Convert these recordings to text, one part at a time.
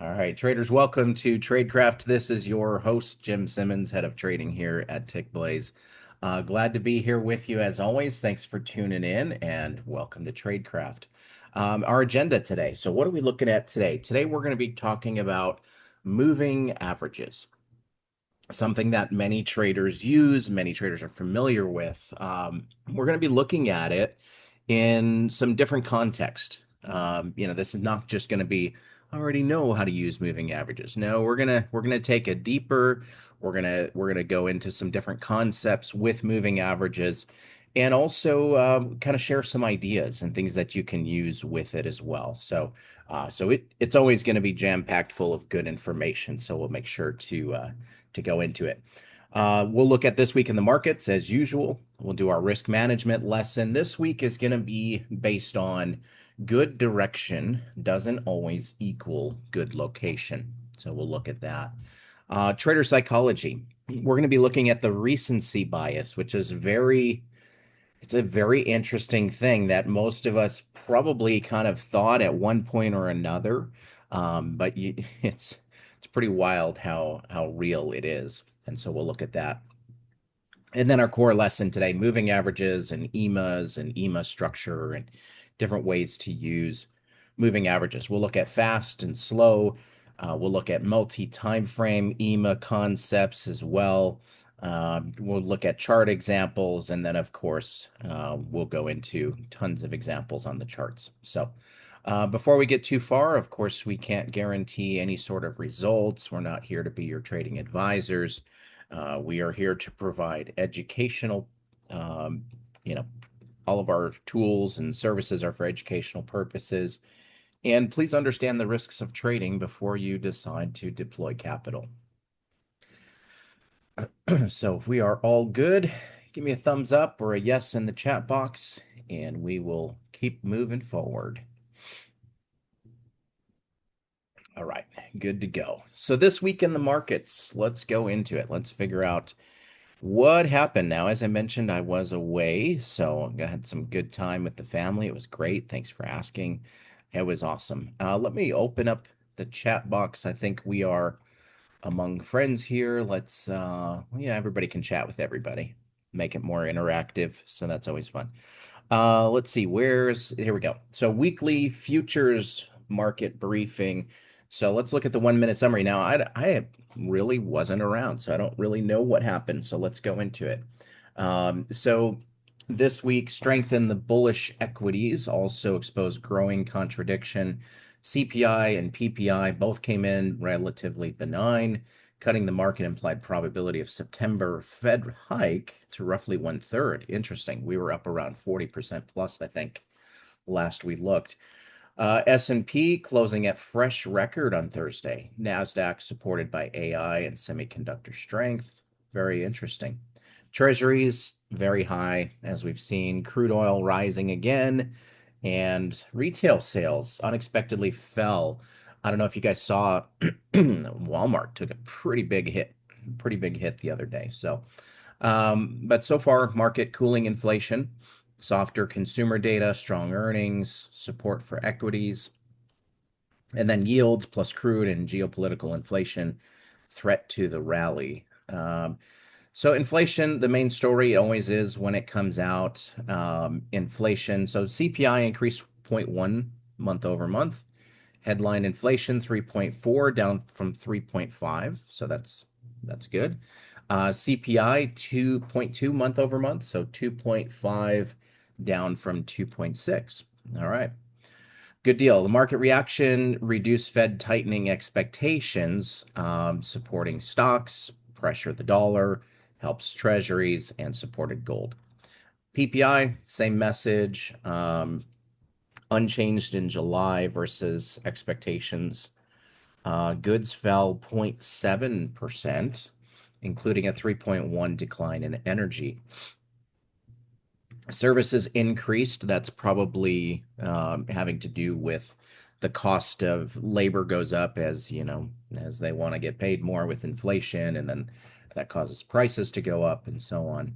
All right, traders, welcome to Tradecraft. This is your host, Jim Simmons, head of trading here at Tickblaze. Glad to be here with you as always. Thanks for tuning in and welcome to Tradecraft. Our agenda today. So, what are we looking at today? Today, we're going to be talking about moving averages, something that many traders use, many traders are familiar with. We're going to be looking at it in some different context. This is not just going to be I already know how to use moving averages. No, we're gonna take a deeper. We're gonna go into some different concepts with moving averages, and also kind of share some ideas and things that you can use with it as well. So it's always going to be jam packed full of good information. So we'll make sure to go into it. We'll look at this week in the markets as usual. We'll do our risk management lesson. This week is going to be based on good direction doesn't always equal good location. So we'll look at that. Trader psychology. We're going to be looking at the recency bias, which is it's a very interesting thing that most of us probably kind of thought at one point or another. But it's pretty wild how real it is. And so we'll look at that. And then our core lesson today, moving averages and EMAs and EMA structure and different ways to use moving averages. We'll look at fast and slow. We'll look at multi-time frame EMA concepts as well. We'll look at chart examples, and then, of course, we'll go into tons of examples on the charts. So before we get too far, of course, we can't guarantee any sort of results. We're not here to be your trading advisors. We are here to provide educational, um, you know, all of our tools and services are for educational purposes. And please understand the risks of trading before you decide to deploy capital. So if we are all good, give me a thumbs up or a yes in the chat box, and we will keep moving forward. All right, good to go. So this week in the markets, let's go into it. Let's figure out what happened. Now, as I mentioned, I was away, so I had some good time with the family. It was great. Thanks for asking. It was awesome. Let me open up the chat box. I think we are among friends here. Yeah, everybody can chat with everybody. Make it more interactive, so that's always fun. Let's see, here we go. So weekly futures market briefing. So let's look at the 1 minute summary. Now, I really wasn't around, so I don't really know what happened. So let's go into it. So this week, strengthen the bullish equities, also exposed growing contradiction. CPI and PPI both came in relatively benign, cutting the market implied probability of September Fed hike to roughly 1/3. Interesting. We were up around 40% plus, I think, last we looked. S&P closing at fresh record on Thursday. NASDAQ supported by AI and semiconductor strength. Very interesting. Treasuries very high, as we've seen. Crude oil rising again. And retail sales unexpectedly fell. I don't know if you guys saw Walmart took a pretty big hit the other day. But so far, market cooling inflation, softer consumer data, strong earnings, support for equities, and then yields plus crude and geopolitical inflation threat to the rally. So inflation, the main story always is when it comes out. Inflation, so CPI increased 0.1 month over month. Headline inflation 3.4 down from 3.5, so that's good. CPI 2.2 month over month, so 2.5 down from 2.6. All right. Good deal. The market reaction reduced Fed tightening expectations, supporting stocks, pressure the dollar, helps treasuries, and supported gold. PPI, same message, unchanged in July versus expectations. Goods fell 0.7%, including a 3.1 decline in energy. Services increased. That's probably having to do with the cost of labor goes up as as they want to get paid more with inflation, and then that causes prices to go up and so on.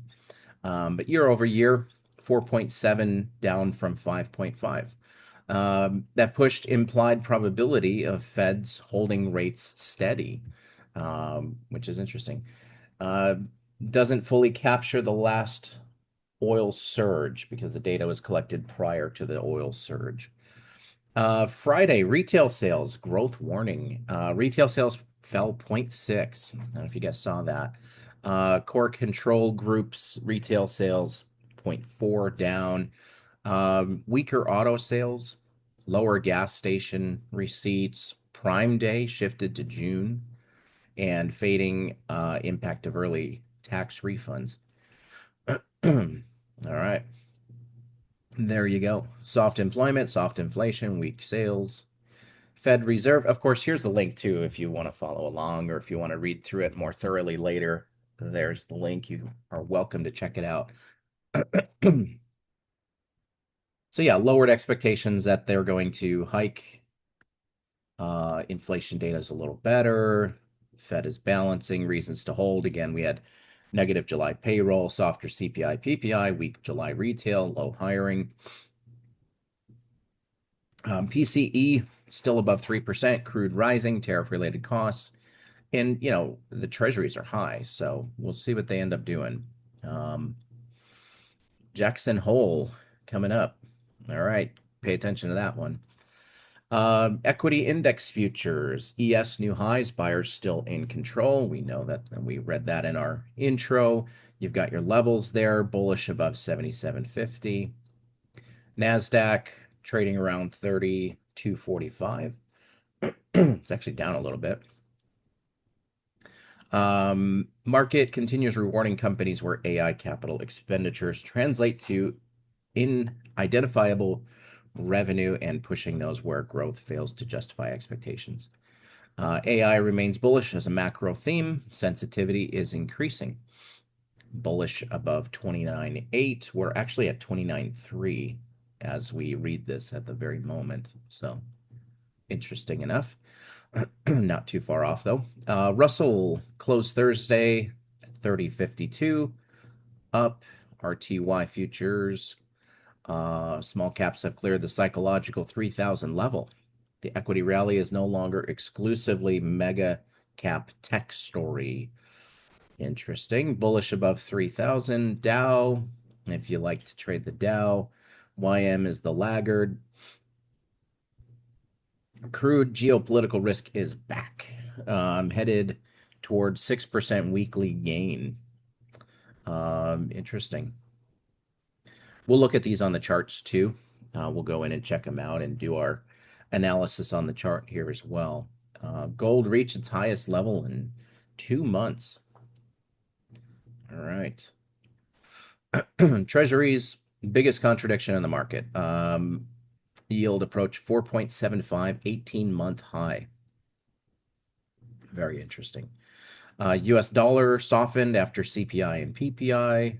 But year over year, 4.7 down from 5.5. That pushed implied probability of Feds holding rates steady, which is interesting. Uh, doesn't fully capture the last oil surge because the data was collected prior to the oil surge. Friday, retail sales, growth warning. Retail sales fell 0.6. I don't know if you guys saw that. Core control groups, retail sales 0.4 down. Weaker auto sales, lower gas station receipts. Prime Day shifted to June, and fading impact of early tax refunds. All right. There you go. Soft employment, soft inflation, weak sales. Fed Reserve. Of course, here's the link too if you want to follow along or if you want to read through it more thoroughly later. There's the link. You are welcome to check it out. So yeah, lowered expectations that they're going to hike. Inflation data is a little better. Fed is balancing reasons to hold. Again, we had negative July payroll, softer CPI, PPI, weak July retail, low hiring. PCE still above 3%, crude rising, tariff-related costs. And, the treasuries are high, so we'll see what they end up doing. Jackson Hole coming up. All right, pay attention to that one. Equity index futures, ES new highs, buyers still in control. We know that, and we read that in our intro. You've got your levels there, bullish above 77.50. NASDAQ trading around 32.45. It's actually down a little bit. Market continues rewarding companies where AI capital expenditures translate to identifiable revenue and pushing those where growth fails to justify expectations. AI remains bullish as a macro theme. Sensitivity is increasing. Bullish above 29.8. We're actually at 29.3 as we read this at the very moment. So interesting enough. Not too far off, though. Russell closed Thursday at 30.52, up. RTY futures. Small caps have cleared the psychological 3,000 level. The equity rally is no longer exclusively mega cap tech story. Interesting. Bullish above 3,000. Dow, if you like to trade the Dow. YM is the laggard. Crude geopolitical risk is back, headed toward 6% weekly gain. Interesting. We'll look at these on the charts too. We'll go in and check them out and do our analysis on the chart here as well. Gold reached its highest level in 2 months. All right. Treasuries, biggest contradiction in the market. Yield approached 4.75, 18-month high. Very interesting. US dollar softened after CPI and PPI.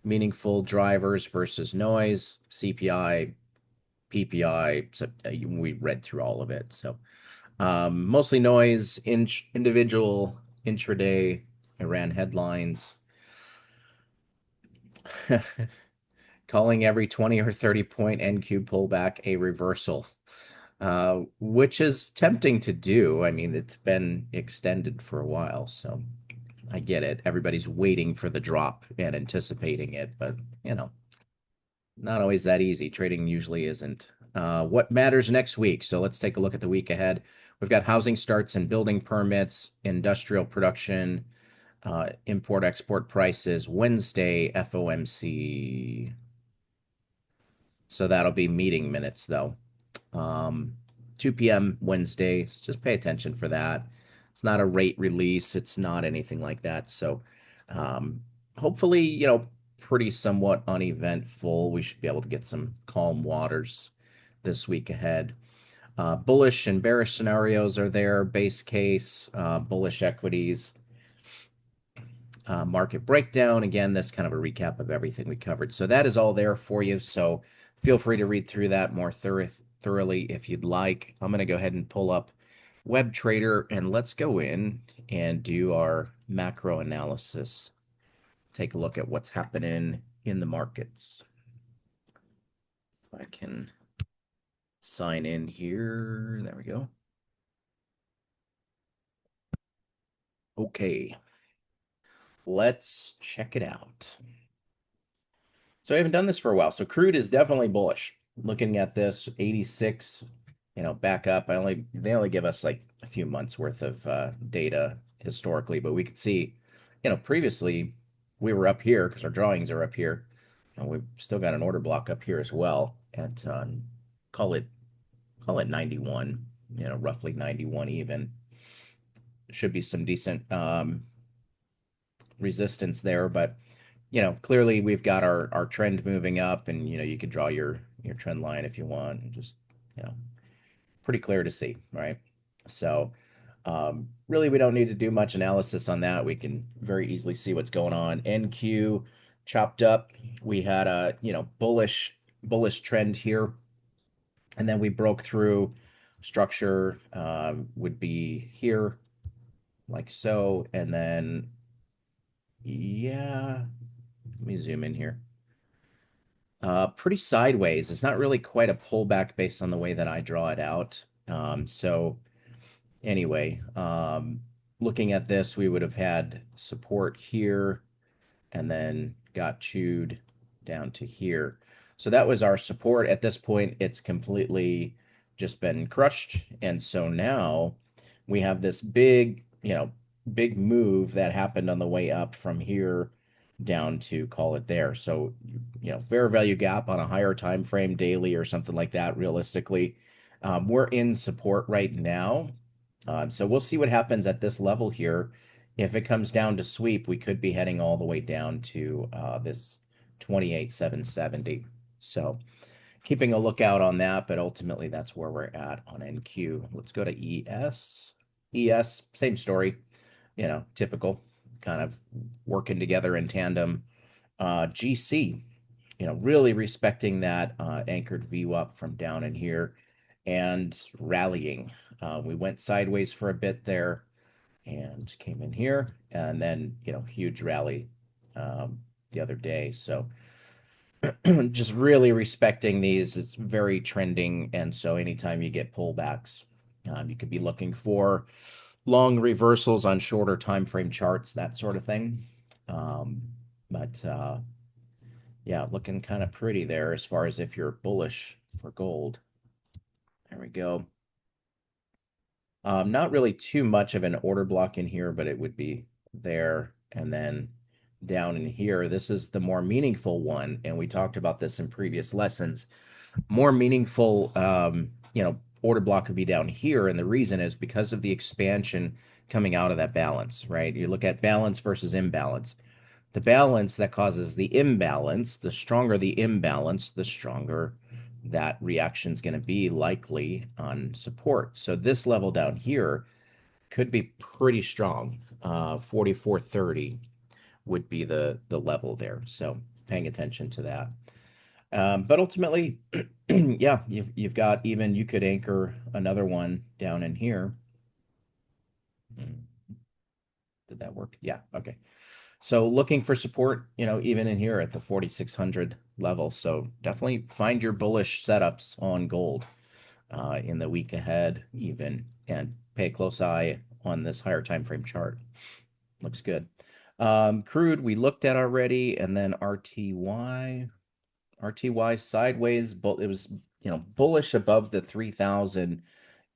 Meaningful drivers versus noise. CPI, PPI, we read through all of it. So mostly noise, individual intraday Iran headlines. Calling every 20 or 30 point NQ pullback a reversal, which is tempting to do. I mean, it's been extended for a while, so I get it. Everybody's waiting for the drop and anticipating it, but, not always that easy. Trading usually isn't. What matters next week? So let's take a look at the week ahead. We've got housing starts and building permits, industrial production, import-export prices, Wednesday, FOMC. So that'll be meeting minutes, though. 2 p.m. Wednesday. So just pay attention for that. It's not a rate release. It's not anything like that. So hopefully, pretty somewhat uneventful. We should be able to get some calm waters this week ahead. Bullish and bearish scenarios are there. Base case, bullish equities. Market breakdown. Again, that's kind of a recap of everything we covered. So that is all there for you. So feel free to read through that more thoroughly if you'd like. I'm going to go ahead and pull up WebTrader and let's go in and do our macro analysis. Take a look at what's happening in the markets. If I can Sign in here. There we go. Okay, let's check it out. So I haven't done this for a while. So crude is definitely bullish. Looking at this 86, back up. They only give us like a few months worth of data historically, but we could see, previously we were up here because our drawings are up here, and we've still got an order block up here as well at call it call it 91, roughly 91 even. Should be some decent resistance there, but clearly we've got our trend moving up, and you could draw your trend line if you want, and just you know pretty clear to see, right? So really we don't need to do much analysis on that. We can very easily see what's going on. NQ chopped up. We had a bullish trend here, and then we broke through. Structure would be here like so, and then yeah, let me zoom in here. Pretty sideways. It's not really quite a pullback based on the way that I draw it out. So anyway, looking at this, we would have had support here and then got chewed down to here. So that was our support. At this point, it's completely just been crushed. And so now we have this big move that happened on the way up from here down to call it there. So, fair value gap on a higher time frame, daily or something like that, realistically. We're in support right now. So we'll see what happens at this level here. If it comes down to sweep, we could be heading all the way down to this 28,770. So keeping a lookout on that, but ultimately that's where we're at on NQ. Let's go to ES. ES, same story, typical, kind of working together in tandem. GC, really respecting that anchored view up from down in here and rallying. We went sideways for a bit there and came in here, and then huge rally the other day. So just really respecting these. It's very trending, and so anytime you get pullbacks, you could be looking for long reversals on shorter time frame charts, that sort of thing. Um, but yeah, looking kind of pretty there as far as if you're bullish for gold. There we go. Not really too much of an order block in here, but it would be there and then down in here. This is the more meaningful one, and we talked about this in previous lessons. More meaningful, order block could be down here, and the reason is because of the expansion coming out of that balance, right? You look at balance versus imbalance. The balance that causes the imbalance, the stronger the imbalance, the stronger that reaction is going to be likely on support. So this level down here could be pretty strong. 4430 would be the level there. So paying attention to that. But ultimately, yeah, you've got even you could anchor another one down in here. Did that work? Yeah. Okay. So looking for support, even in here at the 4,600 level. So definitely find your bullish setups on gold in the week ahead, even, and pay a close eye on this higher time frame chart. Looks good. Crude we looked at already, and then RTY. RTY sideways, but it was bullish above the 3,000.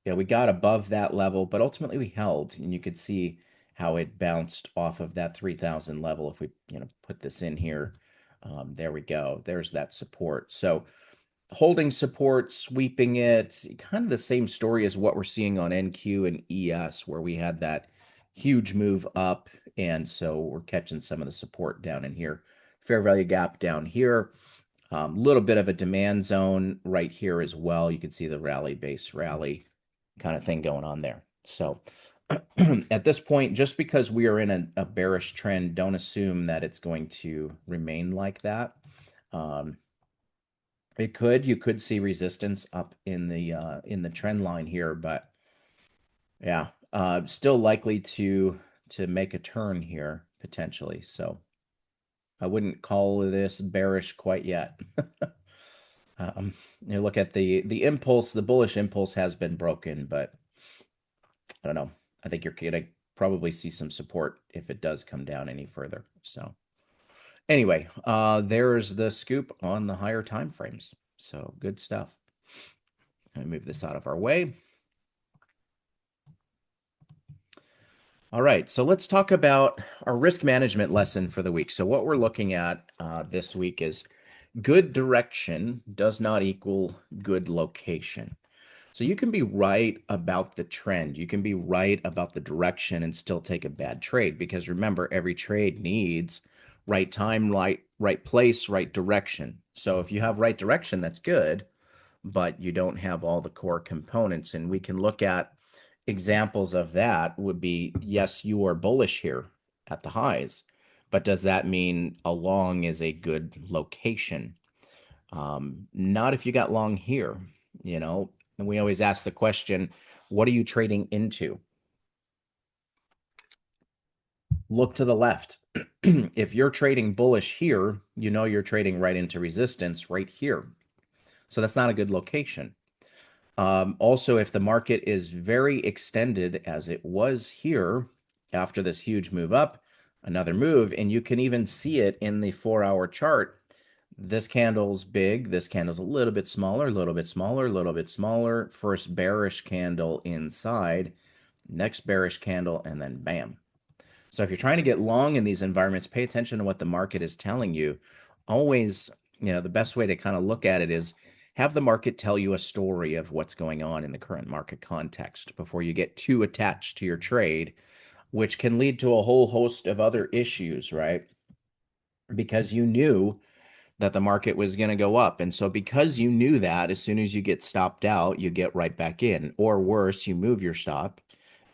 Yeah, we got above that level, but ultimately we held, and you could see how it bounced off of that 3,000 level. If we, put this in here, there we go. There's that support. So holding support, sweeping it, kind of the same story as what we're seeing on NQ and ES, where we had that huge move up, and so we're catching some of the support down in here. Fair value gap down here. Little bit of a demand zone right here as well. You can see the rally base rally kind of thing going on there. So at this point, just because we are in a bearish trend, don't assume that it's going to remain like that. You could see resistance up in the trend line here, but yeah, still likely to make a turn here potentially. So I wouldn't call this bearish quite yet. Um, you look at the impulse, the bullish impulse has been broken, but I don't know. I think you're gonna probably see some support if it does come down any further. So anyway, there's the scoop on the higher time frames. So good stuff. Let me move this out of our way. All right, so let's talk about our risk management lesson for the week. So what we're looking at this week is good direction does not equal good location. So you can be right about the trend. You can be right about the direction and still take a bad trade because remember, every trade needs right time, right place, right direction. So if you have right direction, that's good, but you don't have all the core components. And we can look at examples of that would be, yes, you are bullish here at the highs, but does that mean a long is a good location? Not if you got long here, you know. And we always ask the question, what are you trading into? Look to the left. If you're trading bullish here, you know you're trading right into resistance right here. So that's not a good location. Also, if the market is very extended as it was here after this huge move up, another move, and you can even see it in the 4-hour chart. This candle's big. This candle's a little bit smaller, a little bit smaller, a little bit smaller. First bearish candle inside, next bearish candle, and then bam. So if you're trying to get long in these environments, pay attention to what the market is telling you. Always, the best way to kind of look at it is have the market tell you a story of what's going on in the current market context before you get too attached to your trade, which can lead to a whole host of other issues, right? Because you knew that the market was going to go up. And so because you knew that, as soon as you get stopped out, you get right back in. Or worse, you move your stop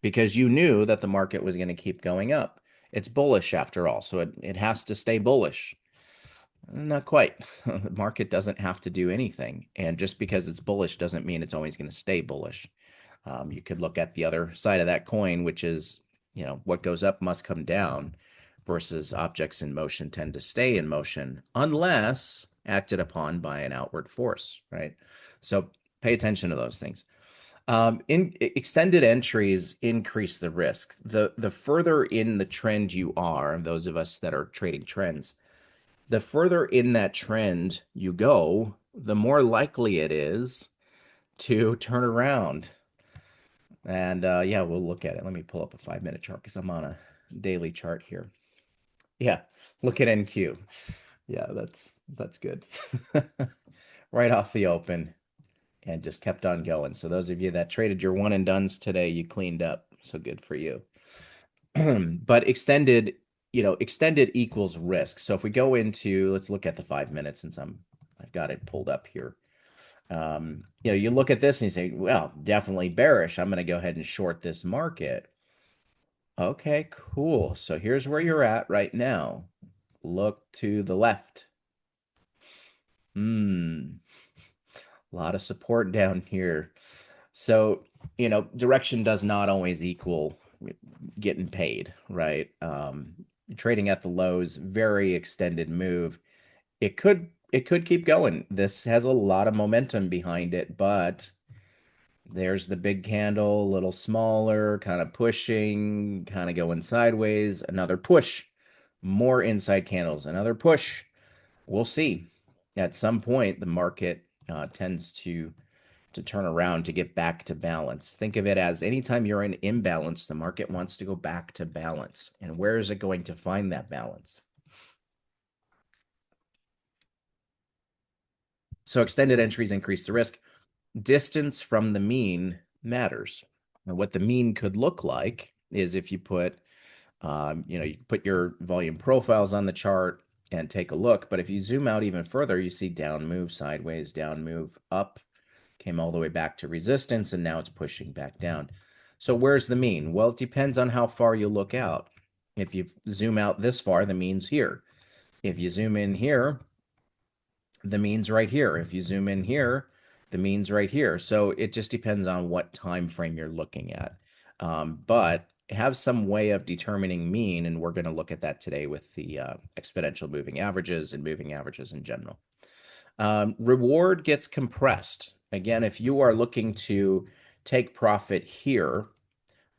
because you knew that the market was going to keep going up. It's bullish after all, so it has to stay bullish. Not quite. The market doesn't have to do anything. And just because it's bullish doesn't mean it's always going to stay bullish. You could look at the other side of that coin, which is, what goes up must come down versus objects in motion tend to stay in motion unless acted upon by an outward force, right? So pay attention to those things. In extended entries increase the risk. The further in the trend you are, those of us that are trading trends, the further in that trend you go, the more likely it is to turn around. And yeah, we'll look at it. Let me pull up a 5-minute chart because I'm on a daily chart here. Yeah, look at NQ. Yeah, that's good. Right off the open and just kept on going. So those of you that traded your one and dones today, you cleaned up. So good for you. But extended equals risk. So if we go into, let's look at the 5 minutes since I've got it pulled up here. You look at this and you say, well, definitely bearish. I'm going to go ahead and short this market. Okay, cool. So here's where you're at right now. Look to the left. A lot of support down here. So, direction does not always equal getting paid, right? Trading at the lows, very extended move. It could keep going. This has a lot of momentum behind it, but there's the big candle, a little smaller, kind of pushing, kind of going sideways. Another push, more inside candles, another push. We'll see. At some point, the market tends to turn around to get back to balance. Think of it as anytime you're in imbalance, the market wants to go back to balance. And where is it going to find that balance? So extended entries increase the risk. Distance from the mean matters. And what the mean could look like is if you put, you put your volume profiles on the chart and take a look. But if you zoom out even further, you see down move, sideways, down move, up, came all the way back to resistance, and now it's pushing back down. So where's the mean? Well, it depends on how far you look out. If you zoom out this far, the mean's here. If you zoom in here, the mean's right here. If you zoom in here, the mean's right here. So it just depends on what time frame you're looking at. But have some way of determining mean, and we're going to look at that today with the exponential moving averages and moving averages in general. Reward gets compressed. Again, if you are looking to take profit here,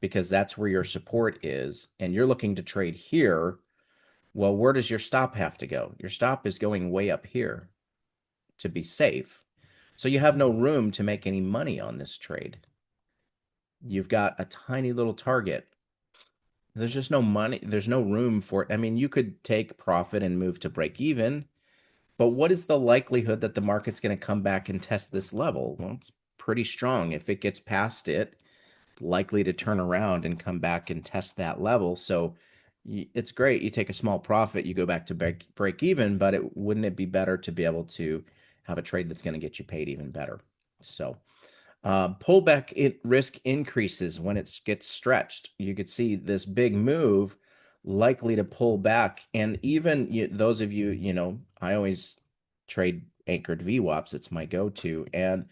because that's where your support is, and you're looking to trade here, well, where does your stop have to go? Your stop is going way up here to be safe. So you have no room to make any money on this trade. You've got a tiny little target. There's just no money. There's no room for it. I mean, you could take profit and move to break even, but what is the likelihood that the market's going to come back and test this level? Well, it's pretty strong. If it gets past it, likely to turn around and come back and test that level. So it's great. You take a small profit, you go back to break even, but wouldn't it be better to be able to have a trade that's going to get you paid even better? So pullback risk increases when it gets stretched. You could see this big move likely to pull back. And even those of you, I always trade anchored VWAPs. It's my go-to. And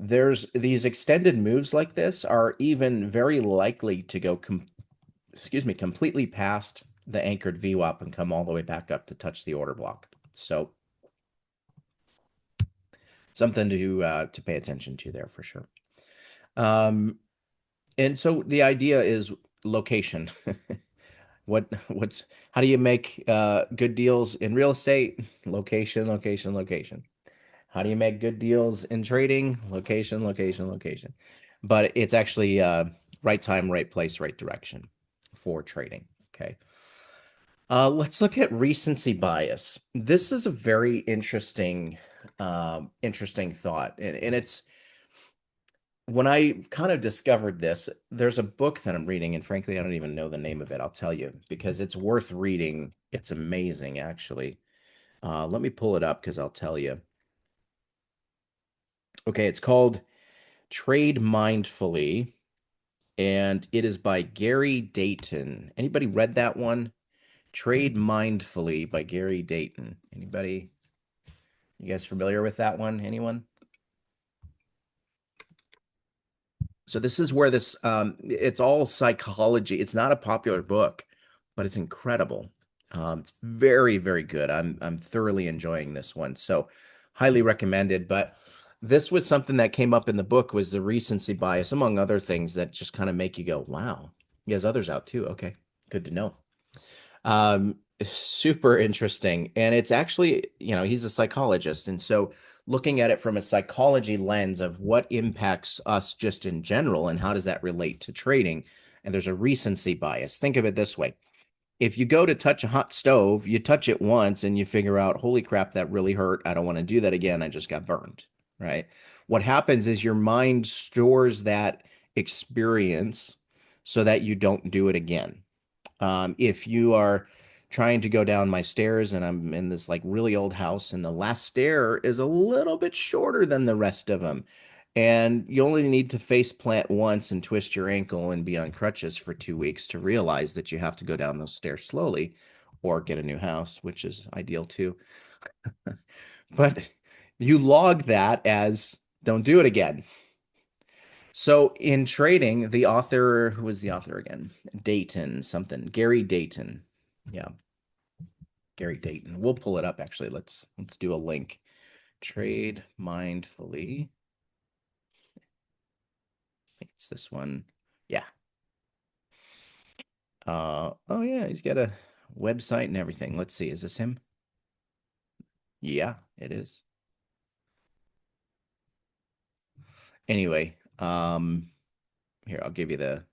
there's these extended moves like this are even very likely to go, completely past the anchored VWAP and come all the way back up to touch the order block. So something to pay attention to there for sure. And so the idea is location. How do you make good deals in real estate? Location, location, location. How do you make good deals in trading? Location, location, location. But it's actually right time, right place, right direction for trading. Okay. Let's look at recency bias. This is a very interesting thought, and it's when I kind of discovered this. There's a book that I'm reading, and frankly, I don't even know the name of it. I'll tell you because it's worth reading. It's amazing, actually. Let me pull it up because I'll tell you. Okay, it's called Trade Mindfully, and it is by Gary Dayton. Anybody read that one? Trade Mindfully by Gary Dayton. Anybody? You guys familiar with that one? Anyone? So this is where this it's all psychology. It's not a popular book, but it's incredible. It's very, very good. I'm thoroughly enjoying this one. So highly recommended. But this was something that came up in the book was the recency bias, among other things that just kind of make you go, wow. He has others out too. Okay, good to know. Super interesting. And it's actually, he's a psychologist. And so looking at it from a psychology lens of what impacts us just in general and how does that relate to trading. And there's a recency bias. Think of it this way. If you go to touch a hot stove, you touch it once and you figure out, holy crap, that really hurt. I don't want to do that again. I just got burned, right? What happens is your mind stores that experience so that you don't do it again. If you are trying to go down my stairs and I'm in this like really old house and the last stair is a little bit shorter than the rest of them, and you only need to face plant once and twist your ankle and be on crutches for 2 weeks to realize that you have to go down those stairs slowly or get a new house, which is ideal too. But you log that as don't do it again. So in trading, the author, who was the author again? Dayton, something. Gary Dayton. Yeah, Gary Dayton. We'll pull it up actually. Let's do a link. Trade mindfully. I think it's this one. Yeah. Oh yeah, he's got a website and everything. Let's see. Is this him? Yeah, it is. Anyway, here, I'll give you the,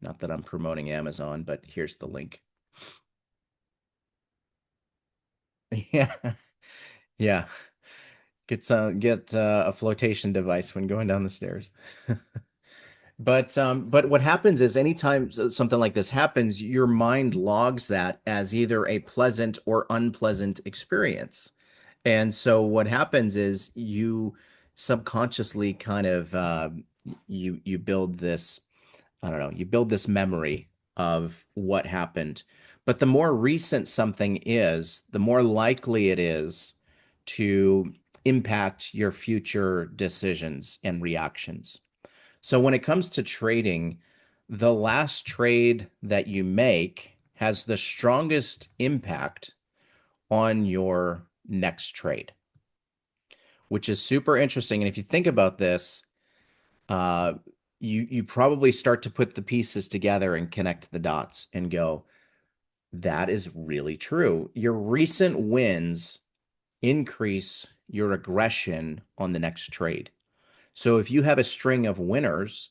not that I'm promoting Amazon, but here's the link. Yeah. Yeah. Get a flotation device when going down the stairs. But what happens is anytime something like this happens, your mind logs that as either a pleasant or unpleasant experience. And so what happens is you subconsciously kind of you build this, I don't know, you build this memory of what happened. But the more recent something is, the more likely it is to impact your future decisions and reactions. So when it comes to trading, the last trade that you make has the strongest impact on your next trade. which is super interesting. And if you think about this, uh, you probably start to put the pieces together and connect the dots and go, that is really true. Your recent wins increase your aggression on the next trade. So if you have a string of winners,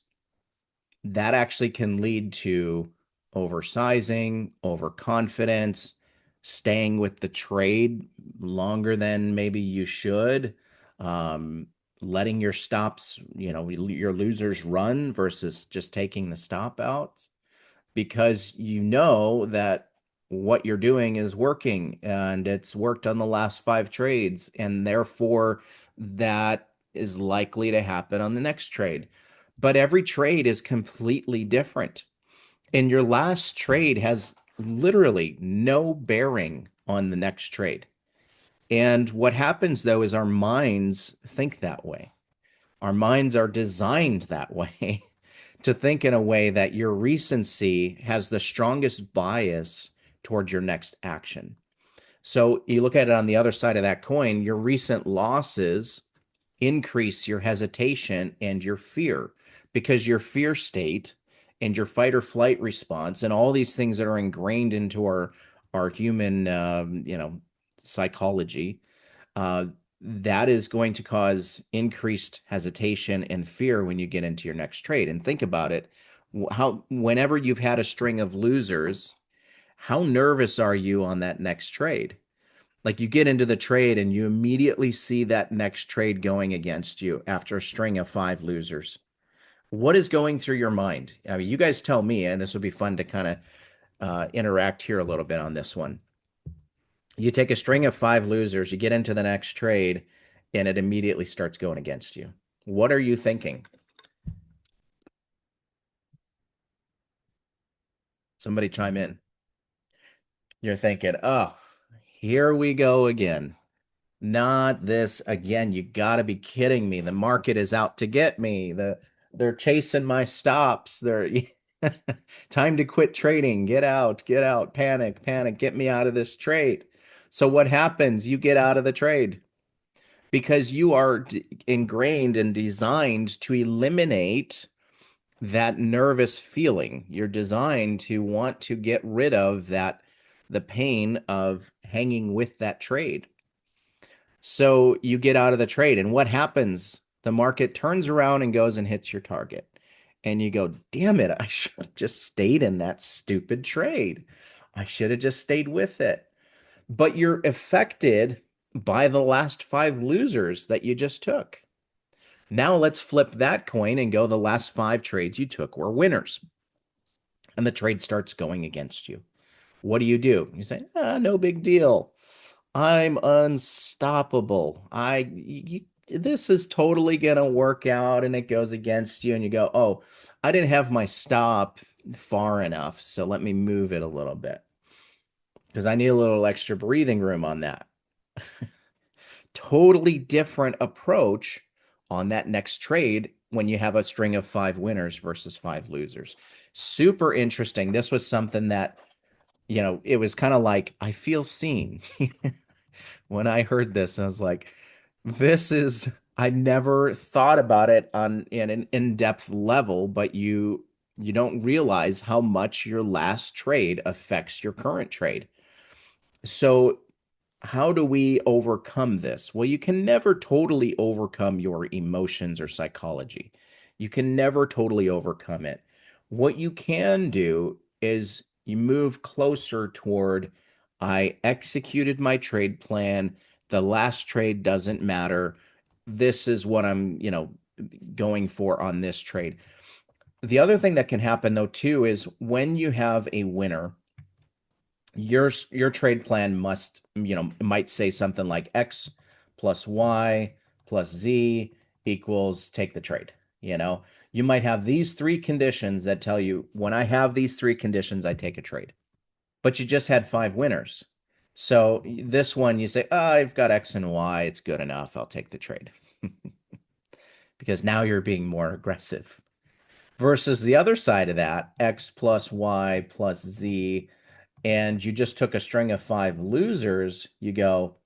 that actually can lead to oversizing, overconfidence, staying with the trade longer than maybe you should, um, letting your stops, your losers run versus just taking the stop out because you know that what you're doing is working and it's worked on the last five trades, and therefore that is likely to happen on the next trade. But every trade is completely different. And your last trade has literally no bearing on the next trade. And what happens though is our minds think that way. Our minds are designed that way to think in a way that your recency has the strongest bias toward your next action. So you look at it on the other side of that coin, your recent losses increase your hesitation and your fear because your fear state and your fight or flight response and all these things that are ingrained into our human psychology, uh, that is going to cause increased hesitation and fear when you get into your next trade. And think about it, how whenever you've had a string of losers, how nervous are you on that next trade? Like you get into the trade and you immediately see that next trade going against you after a string of five losers. What is going through your mind? I mean, you guys tell me, and this will be fun to kind of interact here a little bit on this one. You take a string of five losers, you get into the next trade, and it immediately starts going against you. What are you thinking? Somebody chime in. You're thinking, oh, here we go again. Not this again. You got to be kidding me. The market is out to get me. They're chasing my stops. They're time to quit trading. Get out, panic, panic, get me out of this trade. So what happens? You get out of the trade because you are ingrained and designed to eliminate that nervous feeling. You're designed to want to get rid of the pain of hanging with that trade. So you get out of the trade, and what happens? The market turns around and goes and hits your target. And you go, damn it, I should have just stayed in that stupid trade. I should have just stayed with it. But you're affected by the last five losers that you just took. Now let's flip that coin and go the last five trades you took were winners. And the trade starts going against you. What do? You say, no big deal. I'm unstoppable. This is totally going to work out, and it goes against you. And you go, oh, I didn't have my stop far enough. So let me move it a little bit because I need a little extra breathing room on that. Totally different approach on that next trade when you have a string of five winners versus five losers. Super interesting. This was something that, it was kind of like, I feel seen. When I heard this, I was like, this is, I never thought about it on in an in-depth level, but you don't realize how much your last trade affects your current trade. So how do we overcome this? Well, you can never totally overcome your emotions or psychology. You can never totally overcome it. What you can do is you move closer toward, I executed my trade plan. The last trade doesn't matter. This is what I'm, going for on this trade. The other thing that can happen though too is when you have a winner, your trade plan must, might say something like X plus Y plus Z equals take the trade. You might have these three conditions that tell you when I have these three conditions, I take a trade. But you just had five winners. So this one you say, oh, I've got X and Y, it's good enough. I'll take the trade. Because now you're being more aggressive. Versus the other side of that, X plus Y plus Z, and you just took a string of five losers, you go,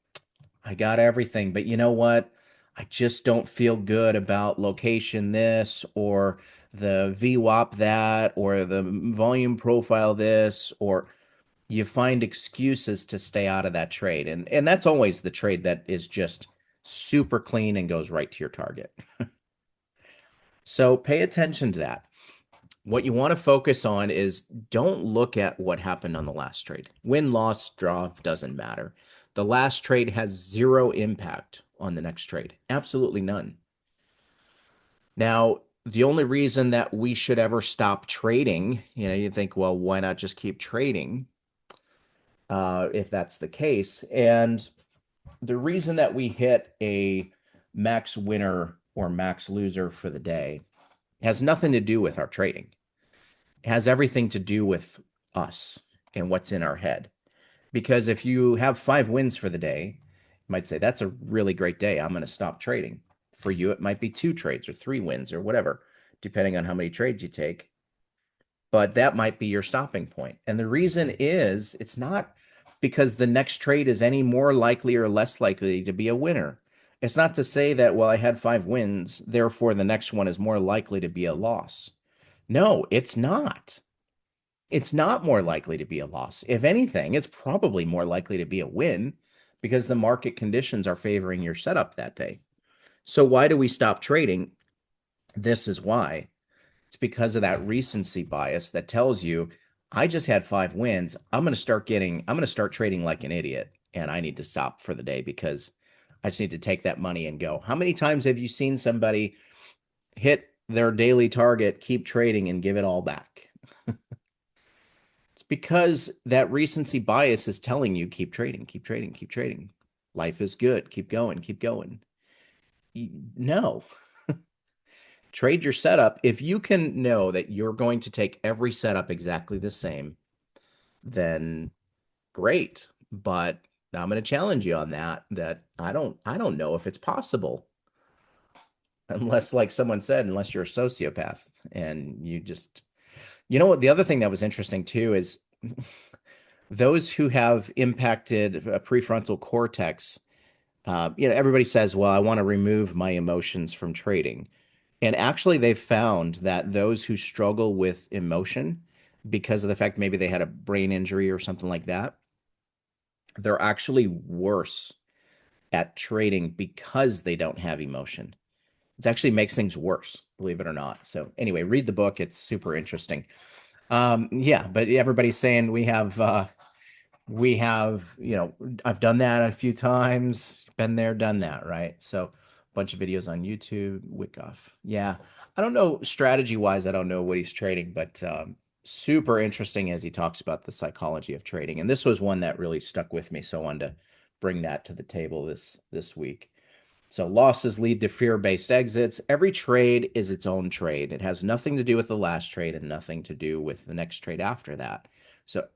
I got everything, but you know what? I just don't feel good about location this or the VWAP that or the volume profile this, or you find excuses to stay out of that trade. And that's always the trade that is just super clean and goes right to your target. So pay attention to that. What you want to focus on is don't look at what happened on the last trade. Win, loss, draw, doesn't matter. The last trade has zero impact on the next trade. Absolutely none. Now, the only reason that we should ever stop trading, you think, well, why not just keep trading if that's the case? And the reason that we hit a max winner or max loser for the day has nothing to do with our trading. It has everything to do with us and what's in our head. Because if you have 5 wins for the day, you might say, that's a really great day. I'm going to stop trading. For you, it might be 2 trades or 3 wins or whatever, depending on how many trades you take. But that might be your stopping point. And the reason is it's not because the next trade is any more likely or less likely to be a winner. It's not to say that, well, I had 5 wins, therefore the next one is more likely to be a loss. No, it's not. It's not more likely to be a loss. If anything, it's probably more likely to be a win because the market conditions are favoring your setup that day. So why do we stop trading? This is why. It's because of that recency bias that tells you, I just had 5 wins. I'm going to start trading like an idiot, and I need to stop for the day because I just need to take that money and go. How many times have you seen somebody hit their daily target, keep trading, and give it all back? It's because that recency bias is telling you, keep trading, keep trading, keep trading. Life is good. Keep going, keep going. No, trade your setup. If you can know that you're going to take every setup exactly the same, then great. But I'm going to challenge you on that I don't know if it's possible. Unless, like someone said, unless you're a sociopath and what, the other thing that was interesting too is those who have impacted prefrontal cortex, everybody says, well, I want to remove my emotions from trading. And actually, they've found that those who struggle with emotion because of the fact maybe they had a brain injury or something like that, they're actually worse at trading because they don't have emotion. It actually makes things worse, believe it or not. So anyway, read the book. It's super interesting. Yeah, but everybody's saying we have, I've done that a few times, been there, done that, right? So a bunch of videos on YouTube, Wickoff. Yeah. I don't know strategy wise, I don't know what he's trading, but super interesting as he talks about the psychology of trading. And this was one that really stuck with me. So I wanted to bring that to the table this week. So losses lead to fear-based exits. Every trade is its own trade. It has nothing to do with the last trade and nothing to do with the next trade after that. So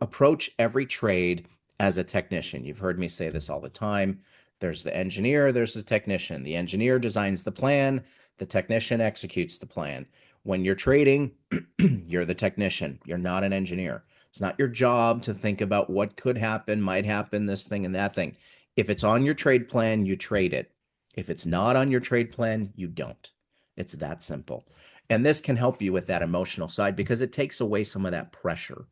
approach every trade as a technician. You've heard me say this all the time. There's the engineer, there's the technician. The engineer designs the plan, the technician executes the plan. When you're trading, you're the technician. You're not an engineer. It's not your job to think about what could happen, might happen, this thing and that thing. If it's on your trade plan, you trade it. If it's not on your trade plan, you don't. It's that simple. And this can help you with that emotional side because it takes away some of that pressure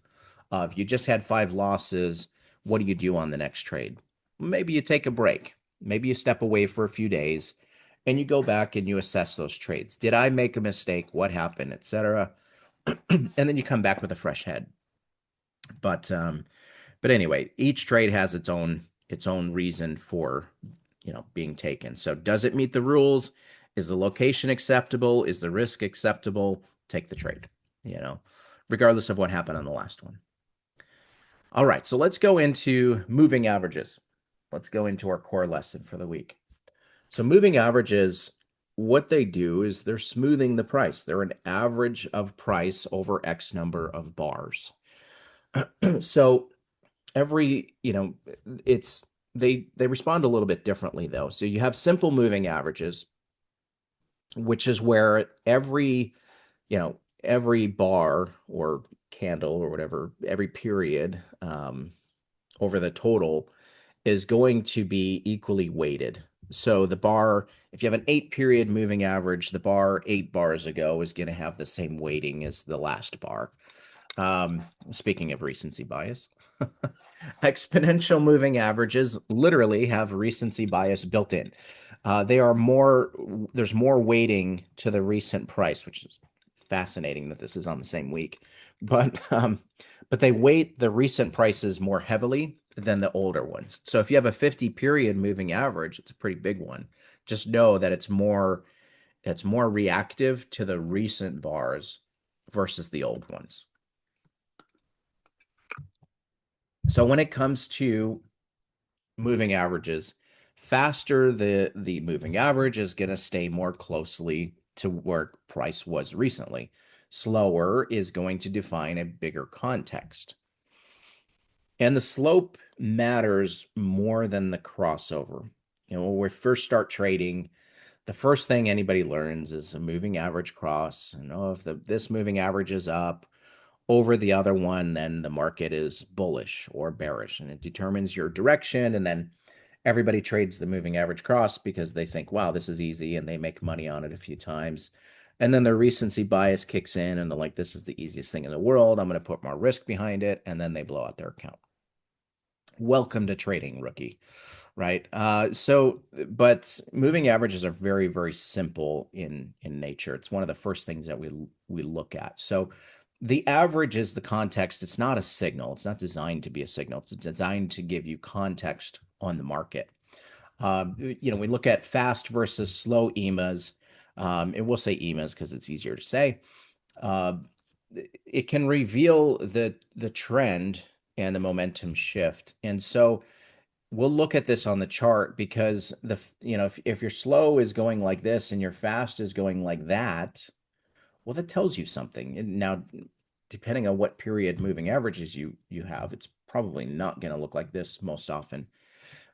of you just had 5 losses. What do you do on the next trade? Maybe you take a break. Maybe you step away for a few days and you go back and you assess those trades. Did I make a mistake? What happened, etc. And then you come back with a fresh head. But anyway, each trade has its own reason for being taken. So does it meet the rules? Is the location acceptable? Is the risk acceptable? Take the trade, regardless of what happened on the last one. All right, so let's go into moving averages. Let's go into our core lesson for the week. So moving averages, what they do is they're smoothing the price. They're an average of price over X number of bars. So it's they respond a little bit differently though. So you have simple moving averages, which is where every bar or candle or whatever, every period over the total is going to be equally weighted. So the bar, if you have an 8 period moving average, the bar 8 bars ago is going to have the same weighting as the last bar. Speaking of recency bias, exponential moving averages literally have recency bias built in. They are more, there's more weighting to the recent price, which is fascinating that this is on the same week. But they weight the recent prices more heavily than the older ones. So if you have a 50 period moving average, it's a pretty big one. Just know that it's more reactive to the recent bars versus the old ones. So when it comes to moving averages, faster the moving average is going to stay more closely to where price was recently. Slower is going to define a bigger context. And the slope matters more than the crossover. When we first start trading, the first thing anybody learns is a moving average cross. And if this moving average is up over the other one, then the market is bullish or bearish, and it determines your direction. And then everybody trades the moving average cross because they think, wow, this is easy, and they make money on it a few times. And then their recency bias kicks in, and they're like, this is the easiest thing in the world. I'm going to put more risk behind it. And then they blow out their account. Welcome to trading, rookie. Right. But moving averages are very, very simple in nature. It's one of the first things that we look at. So the average is the context. It's not a signal. It's not designed to be a signal. It's designed to give you context on the market. We look at fast versus slow EMAs, and we'll say EMAs because it's easier to say. Uh, it can reveal the trend and the momentum shift. And so we'll look at this on the chart because if your slow is going like this and your fast is going like that, well, that tells you something. And now, depending on what period moving averages you have, it's probably not going to look like this most often,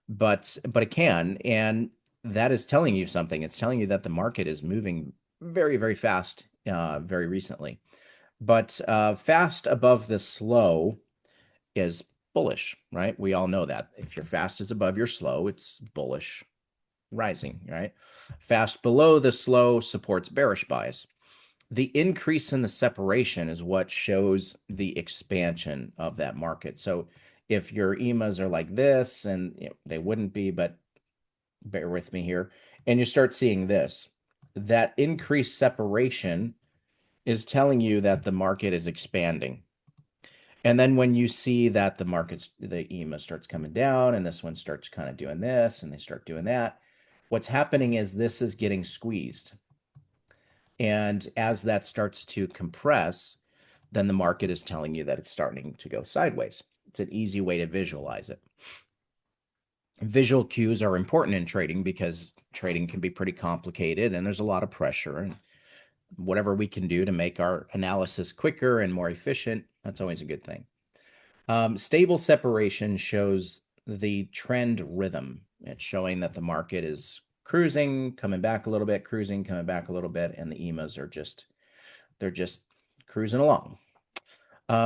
but it can, and that is telling you something. It's telling you that the market is moving very, very fast, very recently. But fast above the slow is bullish, right? We all know that. If your fast is above your slow, it's bullish rising, right? Fast below the slow supports bearish bias. The increase in the separation is what shows the expansion of that market. So if your EMAs are like this, and they wouldn't be, but bear with me here, and you start seeing this, that increased separation is telling you that the market is expanding. And then when you see that the EMA starts coming down and this one starts kind of doing this and they start doing that, what's happening is this is getting squeezed. And as that starts to compress, then the market is telling you that it's starting to go sideways. It's an easy way to visualize it. Visual cues are important in trading because trading can be pretty complicated and there's a lot of pressure, and whatever we can do to make our analysis quicker and more efficient, that's always a good thing. Stable separation shows the trend rhythm. It's showing that the market is cruising, coming back a little bit, cruising, coming back a little bit, and the EMAs are they're just cruising along.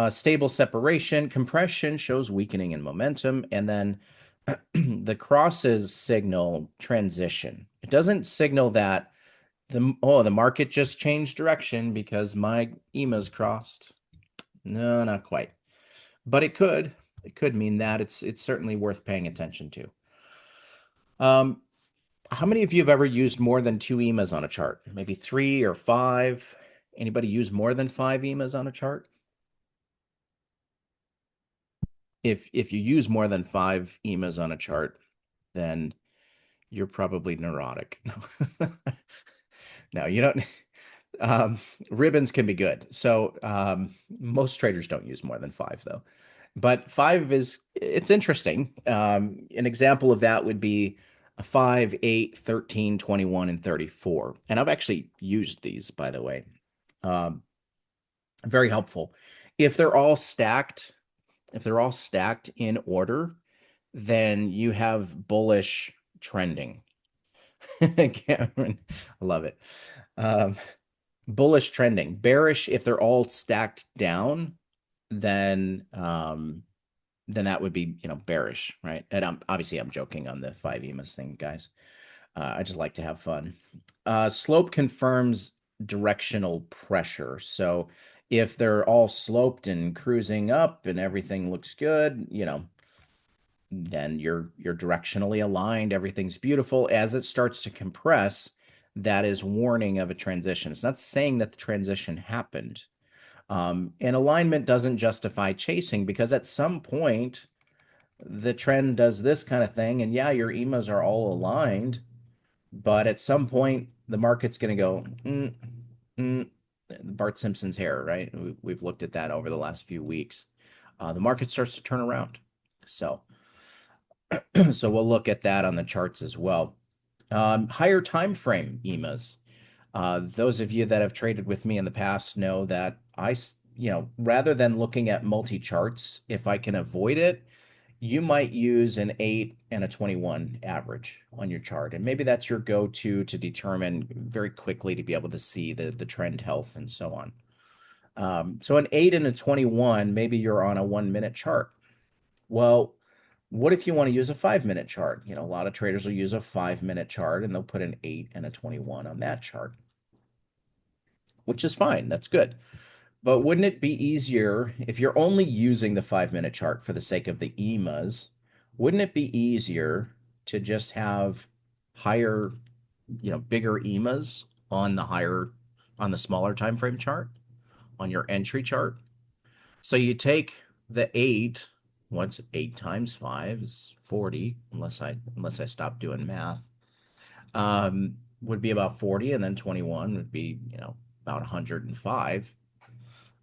Stable separation. Compression shows weakening in momentum, and then the crosses signal transition. It doesn't signal that the market just changed direction because my EMA's crossed. No, not quite. But it could mean that. It's certainly worth paying attention to. How many of you have ever used more than 2 EMAs on a chart? Maybe 3 or 5? Anybody use more than 5 EMAs on a chart? If you use more than 5 EMAs on a chart, then you're probably neurotic. No, you don't. Ribbons can be good. So most traders don't use more than 5, though. But 5 it's interesting. An example of that would be a 5, 8, 13, 21, and 34. And I've actually used these, by the way. Very helpful. If they're all stacked in order, then you have bullish trending. Cameron, I love it. Bullish trending. Bearish, if they're all stacked down, then that would be bearish, right? And obviously I'm joking on the 5 EMAs thing, guys. I just like to have fun. Slope confirms directional pressure. So if they're all sloped and cruising up and everything looks good, then you're directionally aligned, everything's beautiful. As it starts to compress, that is warning of a transition. It's not saying that the transition happened. And alignment doesn't justify chasing, because at some point the trend does this kind of thing, and yeah, your EMAs are all aligned, but at some point the market's going to go mm, Bart Simpson's hair, right? We've looked at that over the last few weeks. The market starts to turn around. So so we'll look at that on the charts as well. Higher time frame EMAs. Those of you that have traded with me in the past know that rather than looking at multi charts, if I can avoid it, you might use an 8 and a 21 average on your chart. And maybe that's your go-to to determine very quickly to be able to see the trend health and so on. So an 8 and a 21, maybe you're on a 1 minute chart. Well, what if you want to use a 5 minute chart? A lot of traders will use a 5 minute chart and they'll put an 8 and a 21 on that chart, which is fine. That's good. But wouldn't it be easier if you're only using the 5 minute chart for the sake of the EMAs? Wouldn't it be easier to just have higher, bigger EMAs on the smaller time frame chart, on your entry chart? So you take the 8, what's 8 times 5 is 40, unless I stop doing math. Would be about 40, and then 21 would be, about 105.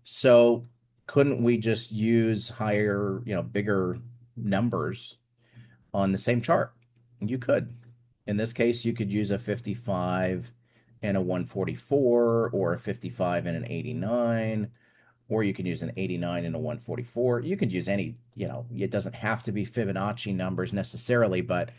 So couldn't we just use higher, bigger numbers on the same chart? You could. In this case, you could use a 55 and a 144, or a 55 and an 89, or you can use an 89 and a 144. You could use any, it doesn't have to be Fibonacci numbers necessarily, but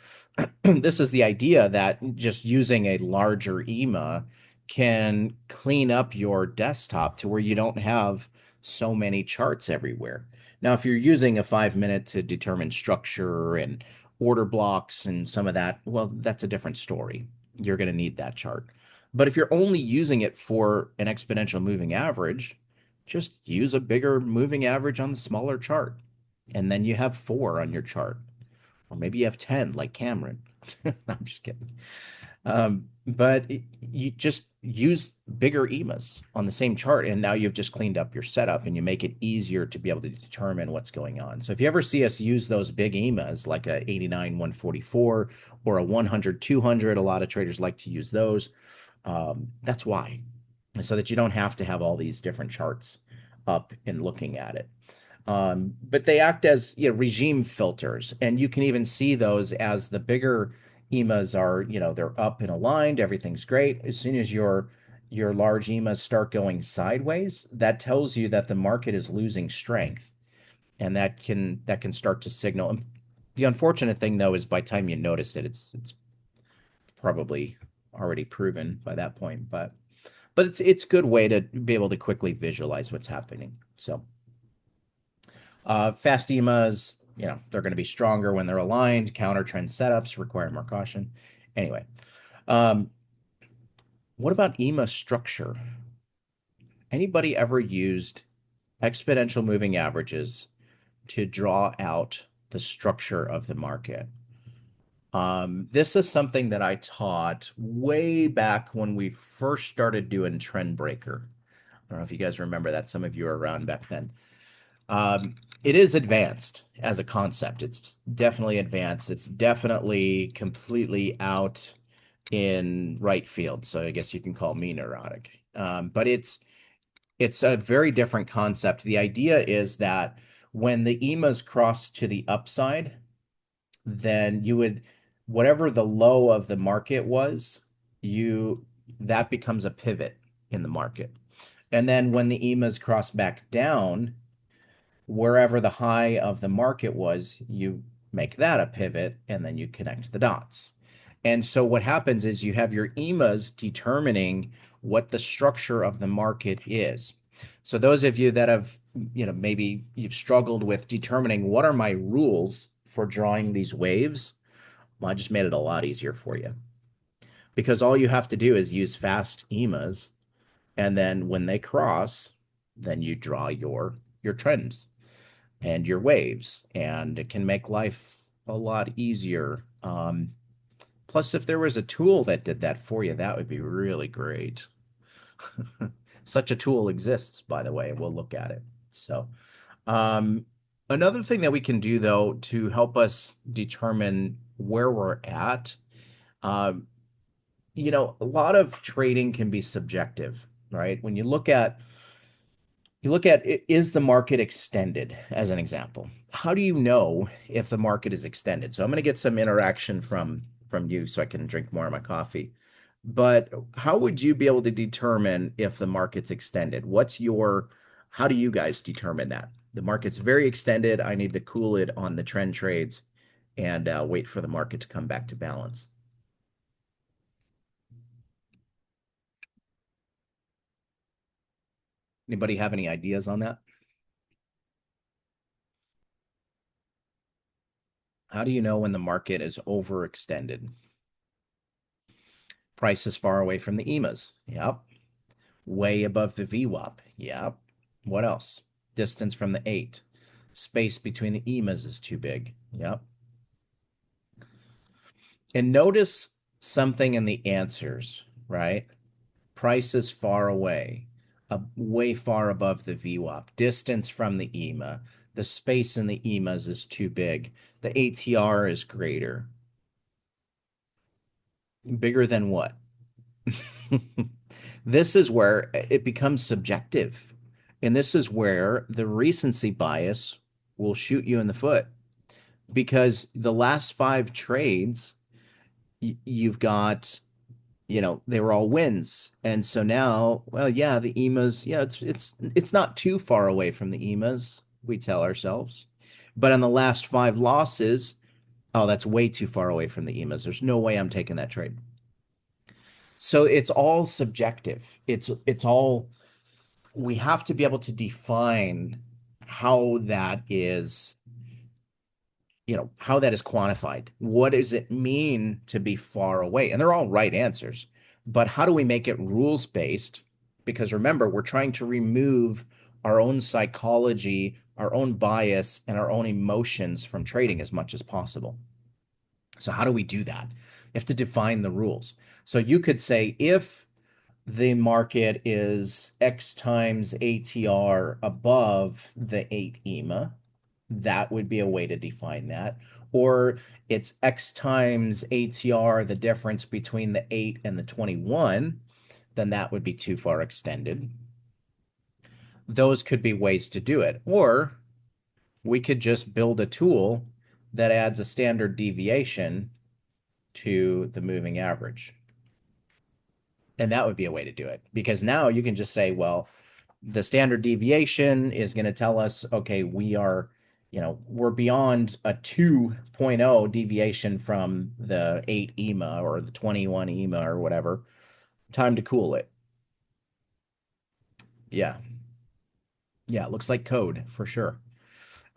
this is the idea that just using a larger EMA can clean up your desktop to where you don't have so many charts everywhere. Now, if you're using a 5 minute to determine structure and order blocks and some of that, well, that's a different story. You're going to need that chart. But if you're only using it for an exponential moving average, just use a bigger moving average on the smaller chart. And then you have 4 on your chart. Or maybe you have 10, like Cameron. I'm just kidding. But you just use bigger EMAs on the same chart, and now you've just cleaned up your setup and you make it easier to be able to determine what's going on. So if you ever see us use those big EMAs, like a 89 144 or a 100 200, a lot of traders like to use those. That's why, so that you don't have to have all these different charts up and looking at it. But they act as regime filters, and you can even see those as the bigger EMAs are, they're up and aligned, everything's great. As soon as your large EMAs start going sideways, that tells you that the market is losing strength, and that can start to signal. And the unfortunate thing, though, is by the time you notice it, it's probably already proven by that point. But it's a good way to be able to quickly visualize what's happening. So fast EMAs, they're going to be stronger when they're aligned. Counter trend setups require more caution. Anyway, what about EMA structure? Anybody ever used exponential moving averages to draw out the structure of the market? This is something that I taught way back when we first started doing Trend Breaker. I don't know if you guys remember that. Some of you were around back then. It is advanced as a concept. It's definitely advanced. It's definitely completely out in right field. So I guess you can call me neurotic. But it's a very different concept. The idea is that when the EMAs cross to the upside, then you would, whatever the low of the market was, that becomes a pivot in the market. And then when the EMAs cross back down, wherever the high of the market was, you make that a pivot, and then you connect the dots. And so what happens is you have your EMAs determining what the structure of the market is. So those of you that have, maybe you've struggled with determining what are my rules for drawing these waves, well, I just made it a lot easier for you. because all you have to do is use fast EMAs, and then when they cross, then you draw your trends and your waves, and it can make life a lot easier. Plus, if there was a tool that did that for you, that would be really great. Such a tool exists, by the way. We'll look at it. So, um, another thing that we can do, though, to help us determine where we're at, um, a lot of trading can be subjective, right? When you look at is the market extended, as an example. How do you know if the market is extended? So I'm going to get some interaction from you so I can drink more of my coffee. But how would you be able to determine if the market's extended? How do you guys determine that? The market's very extended. I need to cool it on the trend trades and wait for the market to come back to balance. Anybody have any ideas on that? How do you know when the market is overextended? Price is far away from the EMAs. Yep. Way above the VWAP. Yep. What else? Distance from the 8. Space between the EMAs is too big. Yep. And notice something in the answers, right? Price is far away, way far above the VWAP. Distance from the EMA. The space in the EMAs is too big. The ATR is greater. Bigger than what? This is where it becomes subjective. And this is where the recency bias will shoot you in the foot because the last five trades, you've got, they were all wins. And so now, well, yeah, the EMAs, yeah, it's not too far away from the EMAs, we tell ourselves. But on the last five losses, oh, that's way too far away from the EMAs. There's no way I'm taking that trade. So it's all subjective. It's all we have to be able to define how that is, how that is quantified. What does it mean to be far away? And they're all right answers. But how do we make it rules based? Because remember, we're trying to remove our own psychology, our own bias, and our own emotions from trading as much as possible. So, how do we do that? You have to define the rules. So, you could say if the market is X times ATR above the 8 EMA, that would be a way to define that. Or it's X times ATR, the difference between the 8 and the 21, then that would be too far extended. Those could be ways to do it. Or we could just build a tool that adds a standard deviation to the moving average. And that would be a way to do it because now you can just say, well, the standard deviation is going to tell us, okay, we're beyond a 2.0 deviation from the 8 EMA or the 21 EMA or whatever. Time to cool it. Yeah. Yeah, it looks like code for sure.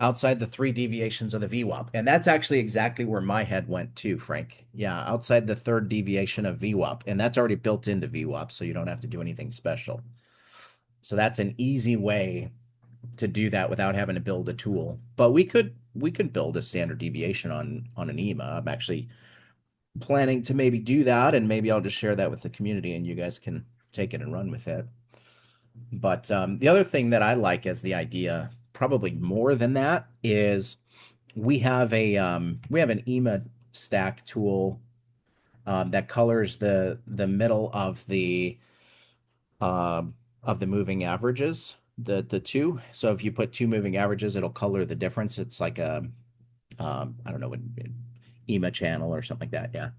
Outside the three deviations of the VWAP. And that's actually exactly where my head went too, Frank. Yeah, outside the third deviation of VWAP. And that's already built into VWAP, so you don't have to do anything special. So that's an easy way to do that without having to build a tool. But we could build a standard deviation on an EMA. I'm actually planning to maybe do that, and maybe I'll just share that with the community, and you guys can take it and run with it. But the other thing that I like as the idea, probably more than that, is we have an EMA stack tool that colors the middle of the moving averages, the two. So if you put two moving averages, it'll color the difference. It's like a I don't know, an EMA channel or something like that. Yeah.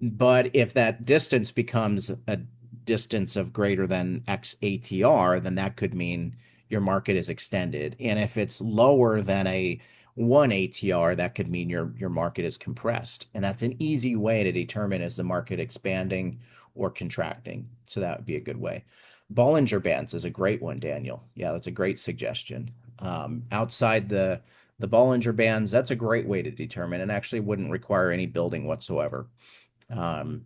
But if that distance becomes a distance of greater than X ATR, then that could mean your market is extended. And if it's lower than a 1 ATR, that could mean your market is compressed. And that's an easy way to determine is the market expanding or contracting. So that would be a good way. Bollinger Bands is a great one, Daniel. Yeah, that's a great suggestion. Outside the Bollinger Bands, that's a great way to determine and actually wouldn't require any building whatsoever. Um,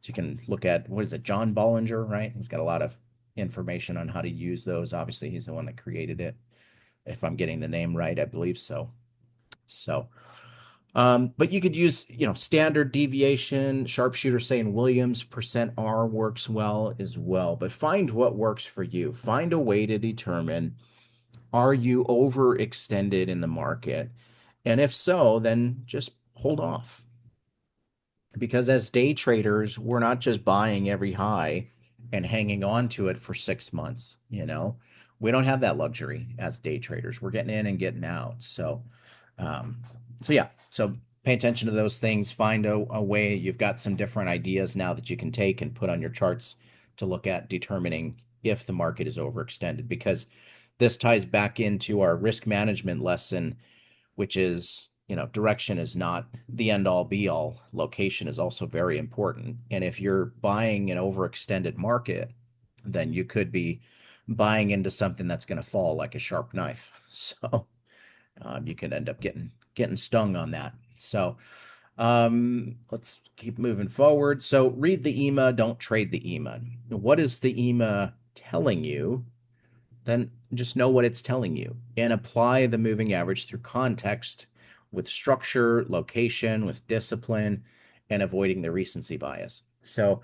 So you can look at, what is it, John Bollinger, right? He's got a lot of information on how to use those. Obviously, he's the one that created it. If I'm getting the name right, I believe so. So, but you could use, standard deviation, sharpshooter saying Williams, percent R works well as well. But find what works for you. Find a way to determine, are you overextended in the market? And if so, then just hold off. Because as day traders, we're not just buying every high and hanging on to it for 6 months, We don't have that luxury as day traders. We're getting in and getting out. Um, so yeah, so pay attention to those things. Find a way. You've got some different ideas now that you can take and put on your charts to look at determining if the market is overextended, because this ties back into our risk management lesson, which is, direction is not the end all be all. Location is also very important. And if you're buying an overextended market, then you could be buying into something that's going to fall like a sharp knife. So you could end up getting stung on that. So let's keep moving forward. So read the EMA, don't trade the EMA. What is the EMA telling you? Then just know what it's telling you and apply the moving average through context with structure, location, with discipline, and avoiding the recency bias. So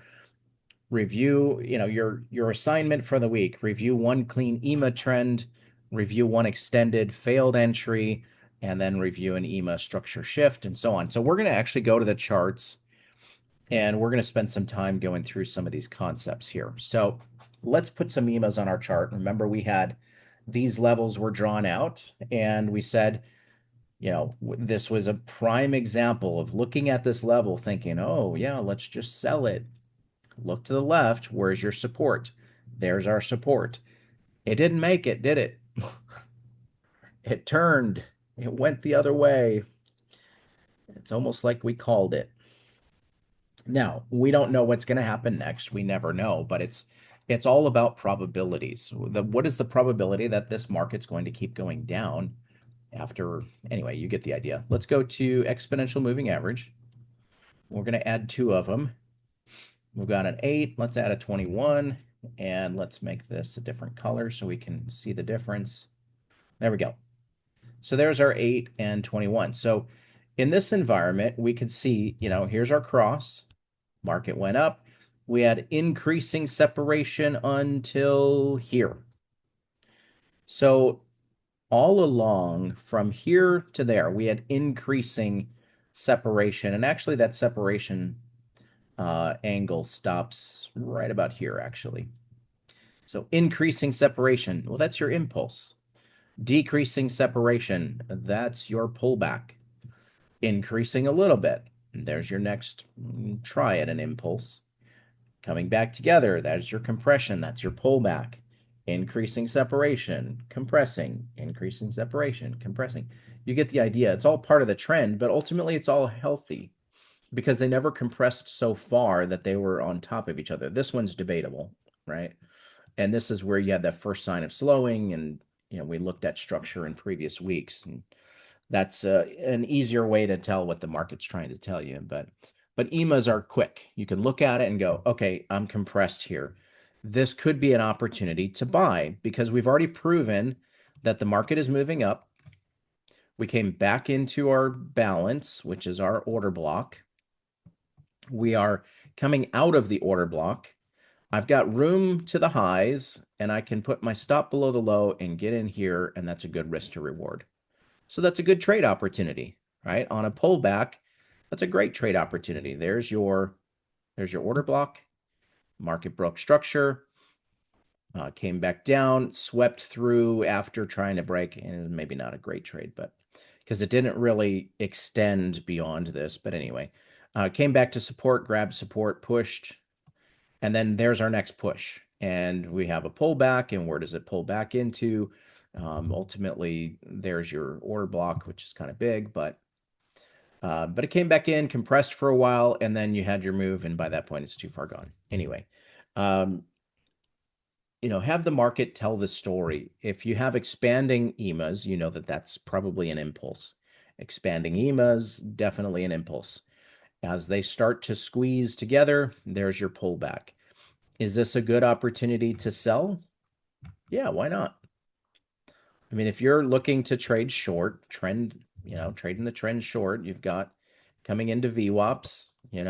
review, your assignment for the week. Review one clean EMA trend, review one extended failed entry, and then review an EMA structure shift, and so on. So we're going to actually go to the charts, and we're going to spend some time going through some of these concepts here. So let's put some EMAs on our chart. Remember, we had these levels were drawn out, and we said, this was a prime example of looking at this level thinking, oh, yeah, let's just sell it. Look to the left. Where's your support? There's our support. It didn't make it, did it? It turned. It went the other way. It's almost like we called it. Now, we don't know what's going to happen next. We never know, but it's all about probabilities. What is the probability that this market's going to keep going down after? Anyway, you get the idea. Let's go to exponential moving average. We're going to add two of them. We've got an 8. Let's add a 21, and let's make this a different color so we can see the difference. There we go. So there's our 8 and 21. So in this environment, we could see, here's our cross. Market went up. We had increasing separation until here. So all along from here to there, we had increasing separation. And actually that separation angle stops right about here, actually. So increasing separation, well, that's your impulse. Decreasing separation, that's your pullback. Increasing a little bit, there's your next try at an impulse. Coming back together, that's your compression, that's your pullback. Increasing separation, compressing, increasing separation, compressing. You get the idea. It's all part of the trend, but ultimately it's all healthy because they never compressed so far that they were on top of each other. This one's debatable, right? And this is where you had that first sign of slowing, and we looked at structure in previous weeks, and that's an easier way to tell what the market's trying to tell you. But EMAs are quick. You can look at it and go, okay, I'm compressed here. This could be an opportunity to buy because we've already proven that the market is moving up. We came back into our balance, which is our order block. We are coming out of the order block. I've got room to the highs, and I can put my stop below the low and get in here, and that's a good risk to reward. So that's a good trade opportunity, right? On a pullback, that's a great trade opportunity. There's your order block. Market broke structure, came back down, swept through after trying to break, and maybe not a great trade, but because it didn't really extend beyond this. But anyway, came back to support, grabbed support, pushed, and then there's our next push. And we have a pullback, and where does it pull back into? Ultimately, there's your order block, which is kind of big, but it came back in, compressed for a while, and then you had your move, and by that point, it's too far gone. Anyway, have the market tell the story. If you have expanding EMAs, that's probably an impulse. Expanding EMAs, definitely an impulse. As they start to squeeze together, there's your pullback. Is this a good opportunity to sell? Yeah, why not? I mean, if you're looking to trade short, trading the trend short, you've got coming into VWAPs, you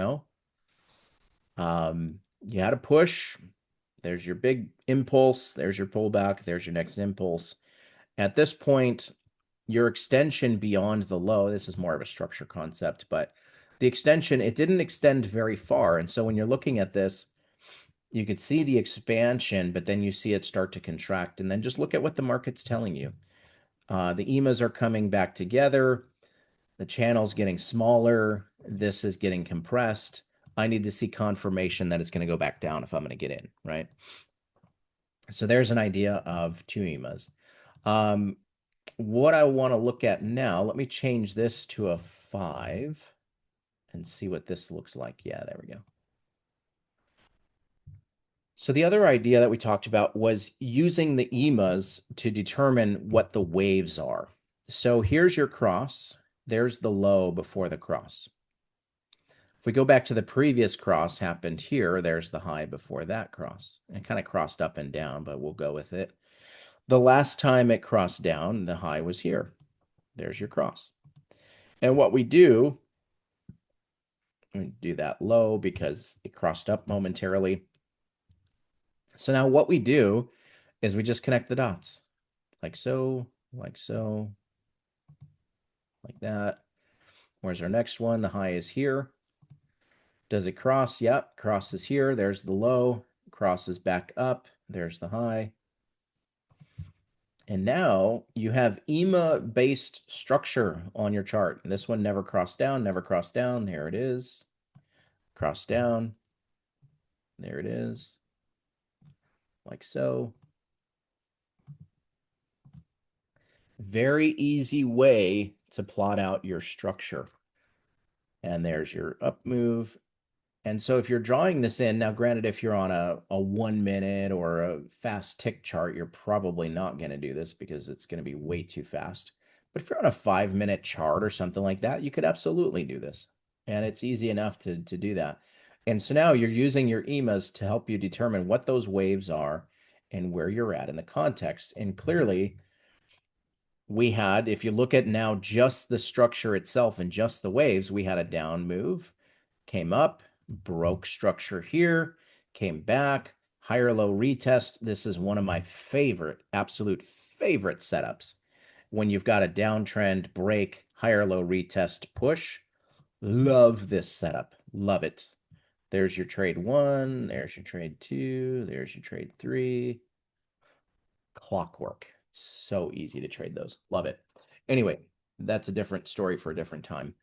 had a push. There's your big impulse. There's your pullback. There's your next impulse. At this point, your extension beyond the low, this is more of a structure concept, but the extension, it didn't extend very far. And so when you're looking at this, you could see the expansion, but then you see it start to contract. And then just look at what the market's telling you. The EMAs are coming back together. The channel's getting smaller. This is getting compressed. I need to see confirmation that it's going to go back down if I'm going to get in, right? So there's an idea of two EMAs. What I want to look at now, let me change this to a 5 and see what this looks like. Yeah, there we go. So the other idea that we talked about was using the EMAs to determine what the waves are. So here's your cross. There's the low before the cross. If we go back to the previous cross happened here, there's the high before that cross. It kind of crossed up and down, but we'll go with it. The last time it crossed down, the high was here. There's your cross. And what we do that low because it crossed up momentarily. So now what we do is we just connect the dots like so, like so, like that. Where's our next one? The high is here. Does it cross? Yep, crosses here. There's the low, crosses back up. There's the high. And now you have EMA-based structure on your chart. This one never crossed down, never crossed down. There it is. Cross down. There it is. Like so. Very easy way to plot out your structure. And there's your up move. And so if you're drawing this in, now granted, if you're on a 1 minute or a fast tick chart, you're probably not going to do this because it's going to be way too fast. But if you're on a 5-minute chart or something like that, you could absolutely do this. And it's easy enough to do that. And so now you're using your EMAs to help you determine what those waves are and where you're at in the context. And clearly, we had, if you look at now just the structure itself and just the waves, we had a down move, came up, broke structure here, came back, higher low retest. This is one of my favorite, absolute favorite setups. When you've got a downtrend, break, higher low retest, push. Love this setup. Love it. There's your trade 1, there's your trade 2, there's your trade 3. Clockwork. So easy to trade those. Love it. Anyway, that's a different story for a different time.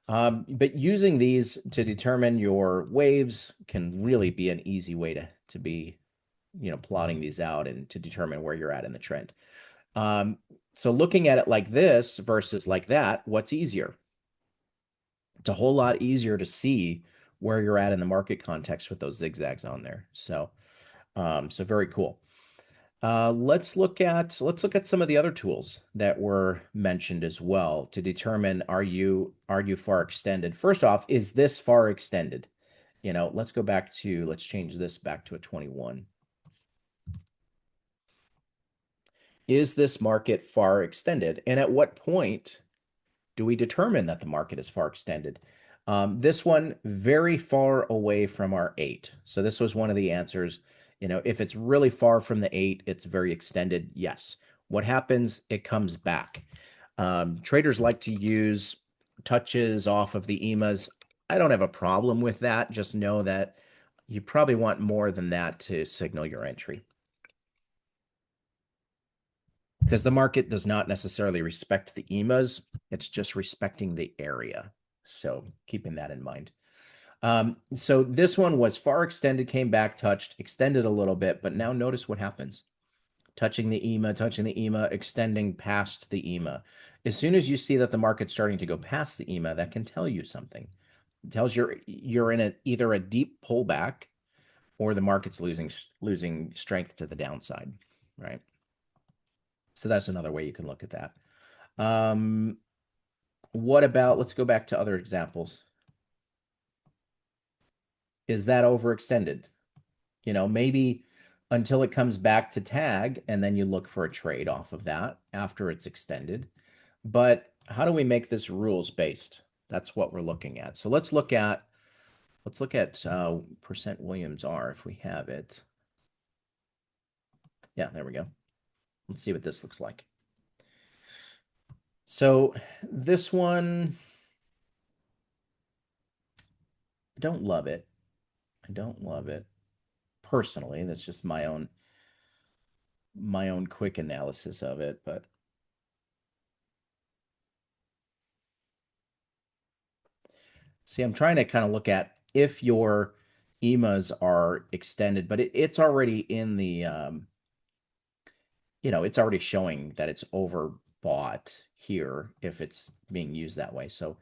But using these to determine your waves can really be an easy way to be, plotting these out and to determine where you're at in the trend. So looking at it like this versus like that, what's easier? It's a whole lot easier to see where you're at in the market context with those zigzags on there. So very cool. Let's look at some of the other tools that were mentioned as well to determine are you far extended. First off, is this far extended? Let's change this back to a 21. Is this market far extended? And at what point do we determine that the market is far extended? This one very far away from our 8. So this was one of the answers. If it's really far from the 8, it's very extended. Yes. What happens? It comes back. Traders like to use touches off of the EMAs. I don't have a problem with that. Just know that you probably want more than that to signal your entry. Because the market does not necessarily respect the EMAs. It's just respecting the area. So keeping that in mind. So this one was far extended, came back, touched, extended a little bit, but now notice what happens. Touching the EMA, extending past the EMA. As soon as you see that the market's starting to go past the EMA, that can tell you something. It tells you're in either a deep pullback or the market's losing strength to the downside, right? So that's another way you can look at that. What about, let's go back to other examples. Is that overextended? Maybe until it comes back to tag, and then you look for a trade off of that after it's extended. But how do we make this rules based? That's what we're looking at. So let's look at percent Williams R if we have it. Yeah, there we go. Let's see what this looks like. So this one, I don't love it. I don't love it personally. That's just my own quick analysis of it. But see, I'm trying to kind of look at if your EMAs are extended, but it's already in the it's already showing that it's overbought here if it's being used that way. So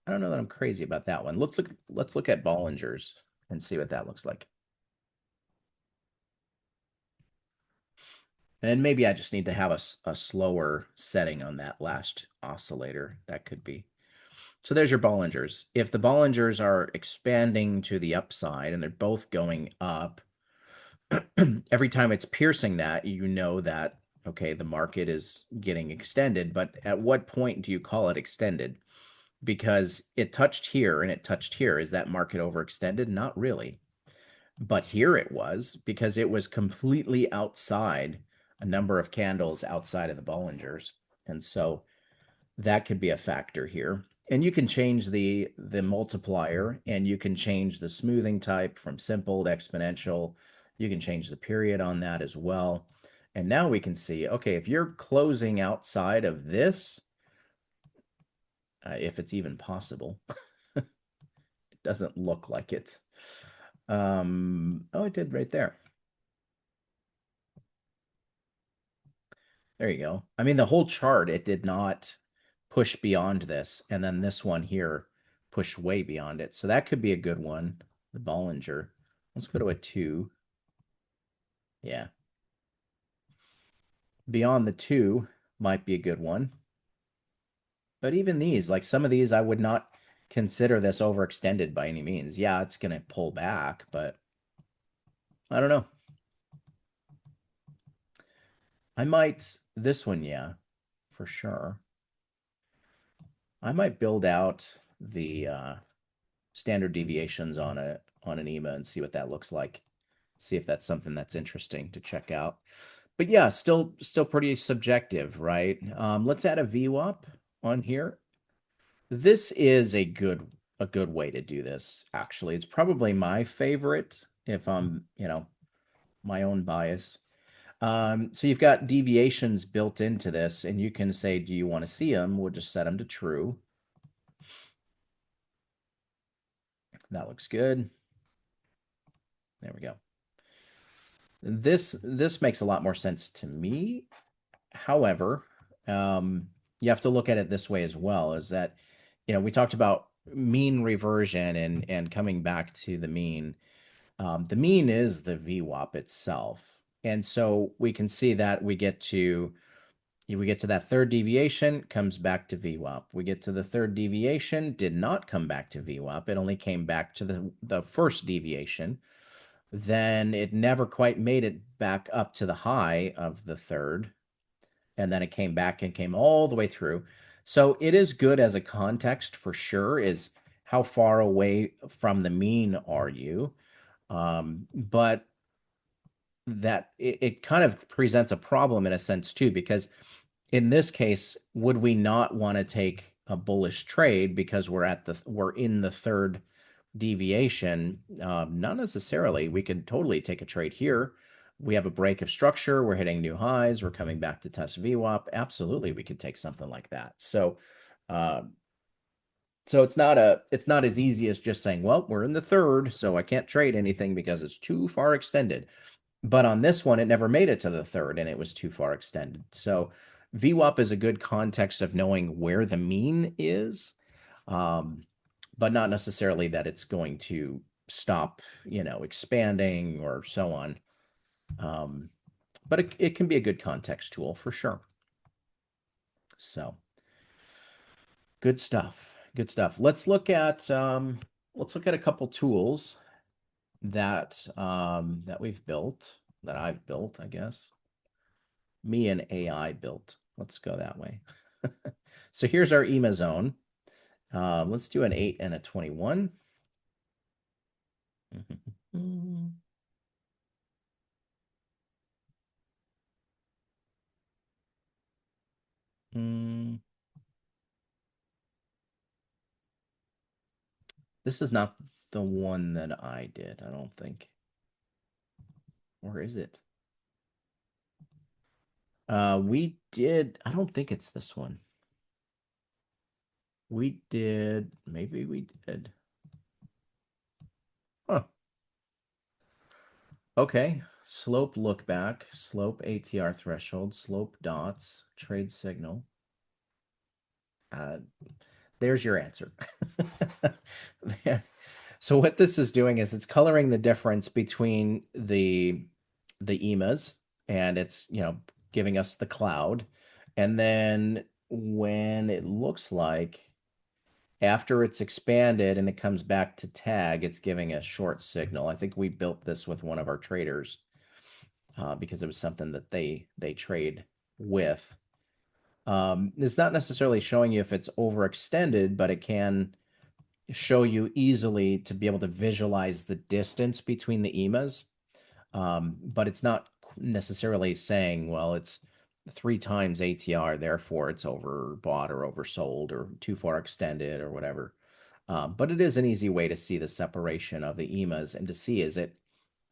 I don't know that I'm crazy about that one. Let's look at Bollinger's and see what that looks like. And maybe I just need to have a slower setting on that last oscillator. That could be. So there's your Bollingers. If the Bollingers are expanding to the upside and they're both going up, every time it's piercing that, you know that, okay, the market is getting extended. But at what point do you call it extended? Because it touched here and it touched here. Is that market overextended? Not really. But here it was because it was completely outside a number of candles outside of the Bollingers. And so that could be a factor here. And you can change the multiplier, and you can change the smoothing type from simple to exponential. You can change the period on that as well. And now we can see, okay, if you're closing outside of this, if it's even possible, it doesn't look like it. Oh, it did right there. There you go. I mean, the whole chart, it did not push beyond this. And then this one here pushed way beyond it. So that could be a good one. The Bollinger. Let's go to a 2. Yeah. Beyond the 2 might be a good one. But even these, like some of these, I would not consider this overextended by any means. Yeah, it's going to pull back, but I don't know. I might, this one, yeah, for sure. I might build out the standard deviations on an EMA and see what that looks like. See if that's something that's interesting to check out. But yeah, still pretty subjective, right? Let's add a VWAP on here. This is a good way to do this, actually. It's probably my favorite if I'm, my own bias. So you've got deviations built into this, and you can say, do you want to see them? We'll just set them to true. That looks good. There we go. This makes a lot more sense to me. However, you have to look at it this way as well, is that, we talked about mean reversion and coming back to the mean. The mean is the VWAP itself. And so we can see that we get to that third deviation, comes back to VWAP. We get to the third deviation, did not come back to VWAP. It only came back to the first deviation. Then it never quite made it back up to the high of the third. And then it came back and came all the way through. So it is good as a context for sure, is how far away from the mean are you? But that it kind of presents a problem in a sense too, because in this case, would we not want to take a bullish trade because we're in the third deviation? Not necessarily. We could totally take a trade here. We have a break of structure. We're hitting new highs. We're coming back to test VWAP. Absolutely, we could take something like that. Uh, so it's not as easy as just saying, well, we're in the third, so I can't trade anything because it's too far extended. But on this one, it never made it to the third and it was too far extended. So VWAP is a good context of knowing where the mean is, but not necessarily that it's going to stop, expanding or so on. But it can be a good context tool for sure. So good stuff. Good stuff. Let's look at a couple tools that we've built, that I've built, I guess. Me and AI built. Let's go that way. So here's our EMA zone. Let's do an 8 and a 21. Mm, this is not the one that I did, I don't think. Or is it? We did, I don't think it's this one. We did, maybe we did. Huh. Okay. Slope look back, slope ATR threshold, slope dots, trade signal. Uh, there's your answer. So what this is doing is it's coloring the difference between the EMAs, and it's, giving us the cloud. And then when it looks like after it's expanded and it comes back to tag, it's giving a short signal. I think we built this with one of our traders because it was something that they trade with. It's not necessarily showing you if it's overextended, but it can show you easily to be able to visualize the distance between the EMAs. But it's not necessarily saying, well, it's 3 times ATR, therefore it's overbought or oversold or too far extended or whatever. But it is an easy way to see the separation of the EMAs and to see is it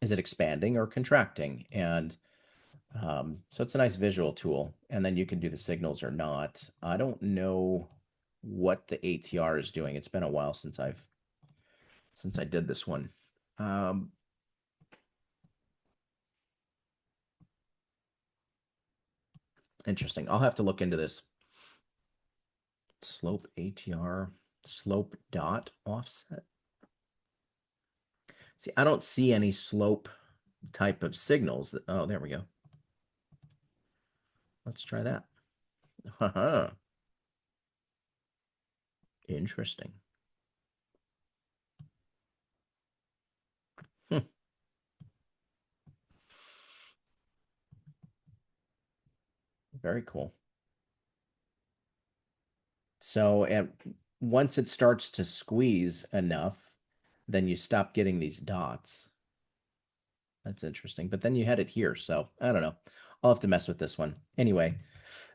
expanding or contracting. And so it's a nice visual tool. And then you can do the signals or not. I don't know what the ATR is doing. It's been a while since I did this one. Interesting. I'll have to look into this. Slope ATR, slope dot offset. See, I don't see any slope type of signals. Oh, there we go. Let's try that. Haha. Interesting. Hmm. Very cool. So, and once it starts to squeeze enough, then you stop getting these dots. That's interesting. But then you had it here, so I don't know. I'll have to mess with this one. Anyway,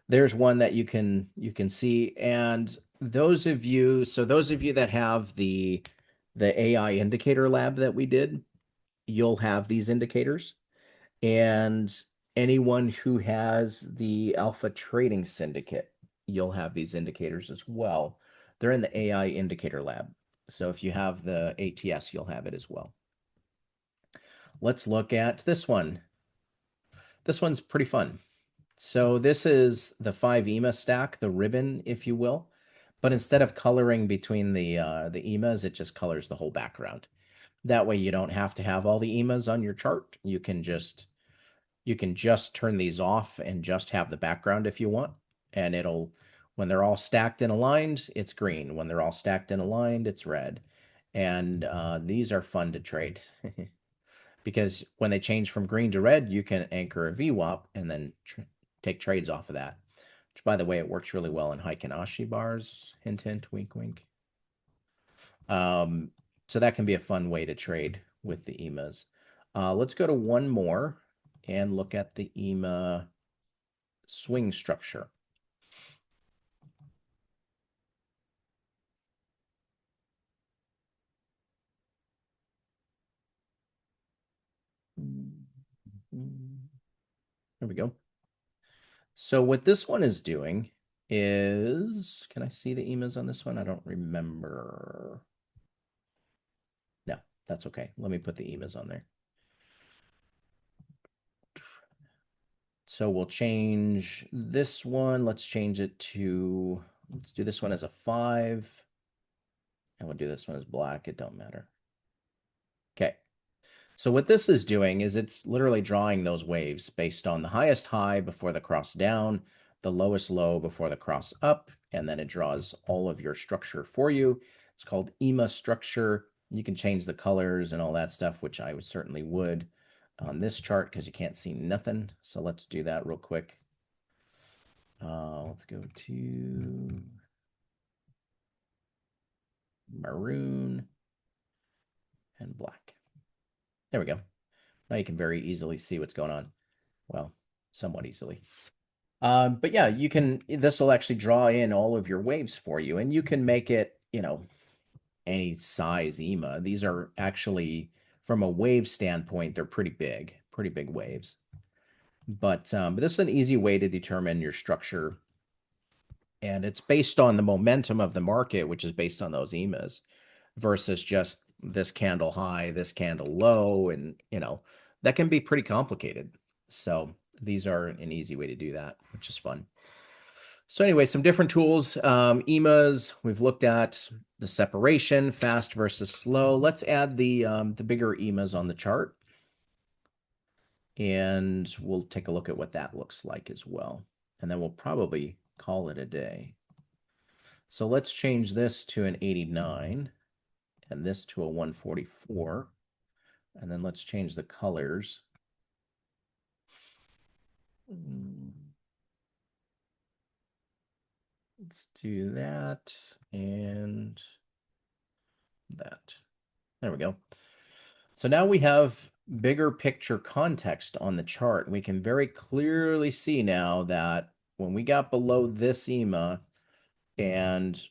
there's one that you can see. And those of you that have the AI indicator lab that we did, you'll have these indicators. And anyone who has the Alpha Trading Syndicate, you'll have these indicators as well. They're in the AI indicator lab. So if you have the ATS, you'll have it as well. Let's look at this one. This one's pretty fun. So this is the 5 EMA stack, the ribbon, if you will. But instead of coloring between the EMAs, it just colors the whole background. That way you don't have to have all the EMAs on your chart. You can just turn these off and just have the background if you want. And when they're all stacked and aligned, it's green. When they're all stacked and aligned, it's red. And these are fun to trade because when they change from green to red, you can anchor a VWAP and then take trades off of that. Which, by the way, it works really well in Heiken Ashi bars. Hint, hint, wink, wink. So that can be a fun way to trade with the EMAs. Let's go to one more and look at the EMA swing structure. There we go. So what this one is doing is, can I see the EMAs on this one? I don't remember. No, that's okay. Let me put the EMAs on there. So we'll change this one. Let's change it to, let's do this one as a 5. And we'll do this one as black. It don't matter. Okay. So what this is doing is it's literally drawing those waves based on the highest high before the cross down, the lowest low before the cross up, and then it draws all of your structure for you. It's called EMA structure. You can change the colors and all that stuff, which I would certainly would on this chart because you can't see nothing. So let's do that real quick. Let's go to maroon and black. There we go. Now you can very easily see what's going on. Well, somewhat easily. But yeah, you can, this will actually draw in all of your waves for you, and you can make it, any size EMA. These are actually, from a wave standpoint, they're pretty big waves. But this is an easy way to determine your structure. And it's based on the momentum of the market, which is based on those EMAs versus just this candle high, this candle low. And, that can be pretty complicated. So these are an easy way to do that, which is fun. So anyway, some different tools. EMAs, we've looked at the separation, fast versus slow. Let's add the bigger EMAs on the chart. And we'll take a look at what that looks like as well. And then we'll probably call it a day. So let's change this to an 89 and this to a 144. And then let's change the colors. Let's do that and that. There we go. So now we have bigger picture context on the chart. We can very clearly see now that when we got below this EMA, and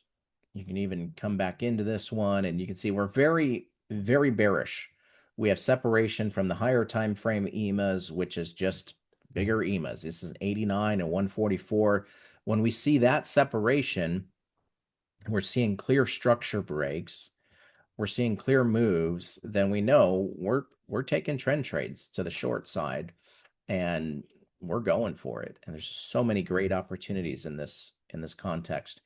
you can even come back into this one, and you can see we're very, very bearish. We have separation from the higher time frame EMAs, which is just bigger EMAs. This is 89 and 144. When we see that separation, we're seeing clear structure breaks, we're seeing clear moves, then we know we're taking trend trades to the short side, and we're going for it. And there's so many great opportunities in this context.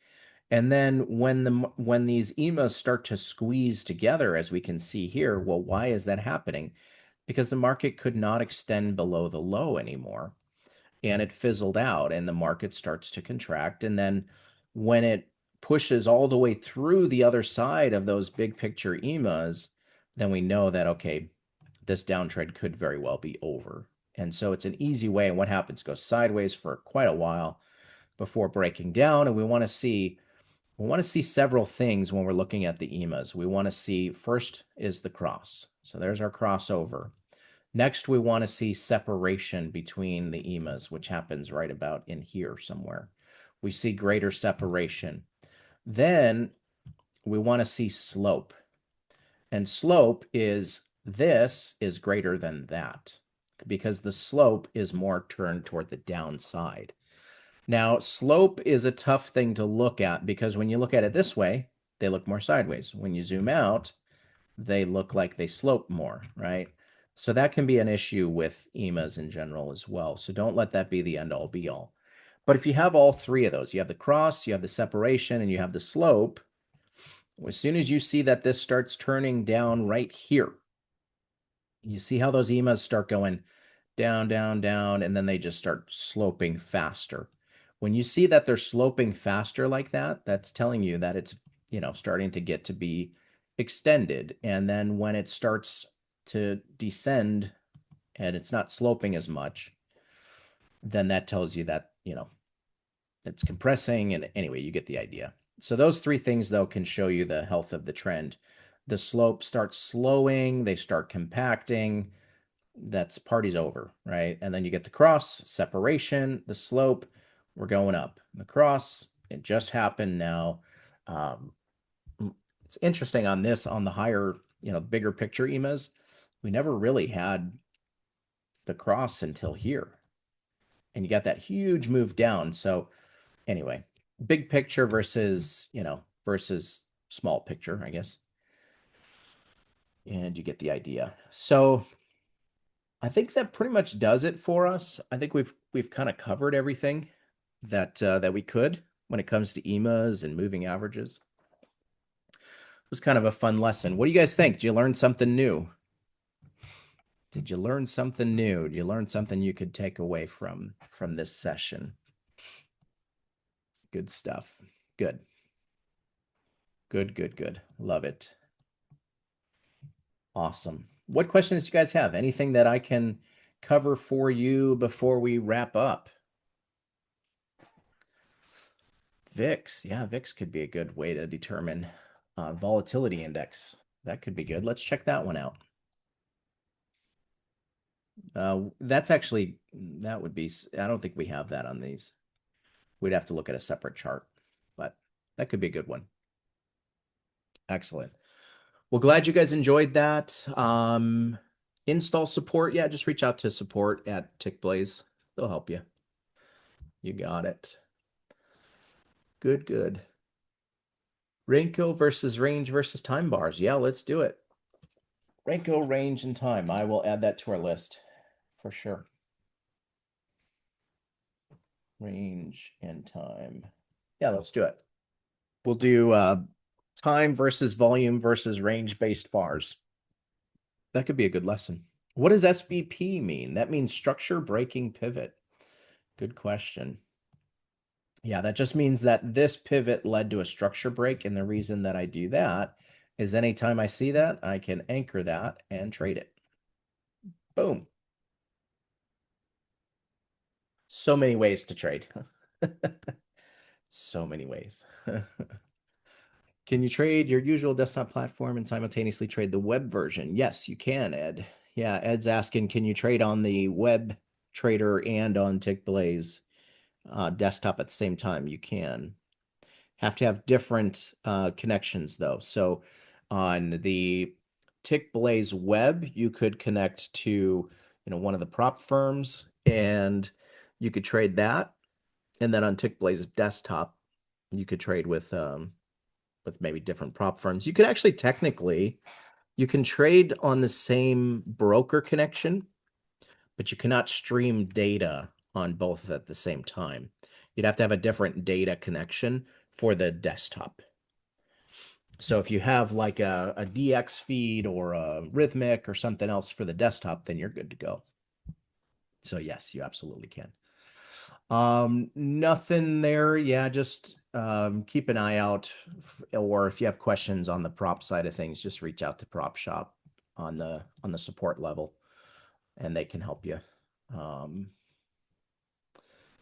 And then when these EMAs start to squeeze together, as we can see here, well, why is that happening? Because the market could not extend below the low anymore, and it fizzled out, and the market starts to contract. And then when it pushes all the way through the other side of those big picture EMAs, then we know that, okay, this downtrend could very well be over. And so it's an easy way. And what happens? It goes sideways for quite a while before breaking down. And we want to see several things when we're looking at the EMAs. We want to see, first is the cross. So there's our crossover. Next, we want to see separation between the EMAs, which happens right about in here somewhere. We see greater separation. Then we want to see slope. And slope is this is greater than that, because the slope is more turned toward the downside. Now, slope is a tough thing to look at because when you look at it this way, they look more sideways. When you zoom out, they look like they slope more, right? So that can be an issue with EMAs in general as well. So don't let that be the end all be all. But if you have all three of those, you have the cross, you have the separation, and you have the slope, as soon as you see that this starts turning down right here, you see how those EMAs start going down, down, down, and then they just start sloping faster. When you see that they're sloping faster like that, that's telling you that it's, starting to get to be extended. And then when it starts to descend and it's not sloping as much, then that tells you that, it's compressing. And anyway, you get the idea. So those three things, though, can show you the health of the trend. The slope starts slowing, they start compacting. That's party's over, right? And then you get the cross, separation, the slope, we're going up. The cross, it just happened now. It's interesting on this, on the higher, bigger picture EMAs, we never really had the cross until here. And you got that huge move down. So anyway, big picture versus, versus small picture, I guess. And you get the idea. So I think that pretty much does it for us. I think we've kind of covered everything that we could when it comes to EMAs and moving averages. It was kind of a fun lesson. What do you guys think? Did you learn something new? Did you learn something new? Did you learn something you could take away from this session? Good stuff. Good. Good, good, good. Love it. Awesome. What questions do you guys have? Anything that I can cover for you before we wrap up? VIX. Yeah, VIX could be a good way to determine volatility index. That could be good. Let's check that one out. That's actually, that would be, I don't think we have that on these. We'd have to look at a separate chart, but that could be a good one. Excellent. Well, glad you guys enjoyed that. Install support. Yeah, just reach out to support at Tickblaze. They'll help you. You got it. Good, good. Renko versus range versus time bars. Yeah, let's do it. Renko, range, and time. I will add that to our list for sure. Range and time. Yeah, let's do it. We'll do time versus volume versus range-based bars. That could be a good lesson. What does SBP mean? That means structure breaking pivot. Good question. Yeah, that just means that this pivot led to a structure break. And the reason that I do that is anytime I see that, I can anchor that and trade it. Boom. So many ways to trade. So many ways. Can you trade your usual desktop platform and simultaneously trade the web version? Yes, you can, Ed. Yeah, Ed's asking, can you trade on the web trader and on Tickblaze desktop at the same time? You can. Have to have different connections though. So on the Tickblaze web, you could connect to, one of the prop firms and you could trade that. And then on Tickblaze desktop, you could trade with maybe different prop firms. You could actually technically, you can trade on the same broker connection, but you cannot stream data on both at the same time. You'd have to have a different data connection for the desktop. So if you have like a DX feed or a Rhythmic or something else for the desktop, then you're good to go. So yes, you absolutely can. Nothing there. Yeah, just keep an eye out, or if you have questions on the prop side of things, just reach out to Prop Shop on the support level, and they can help you.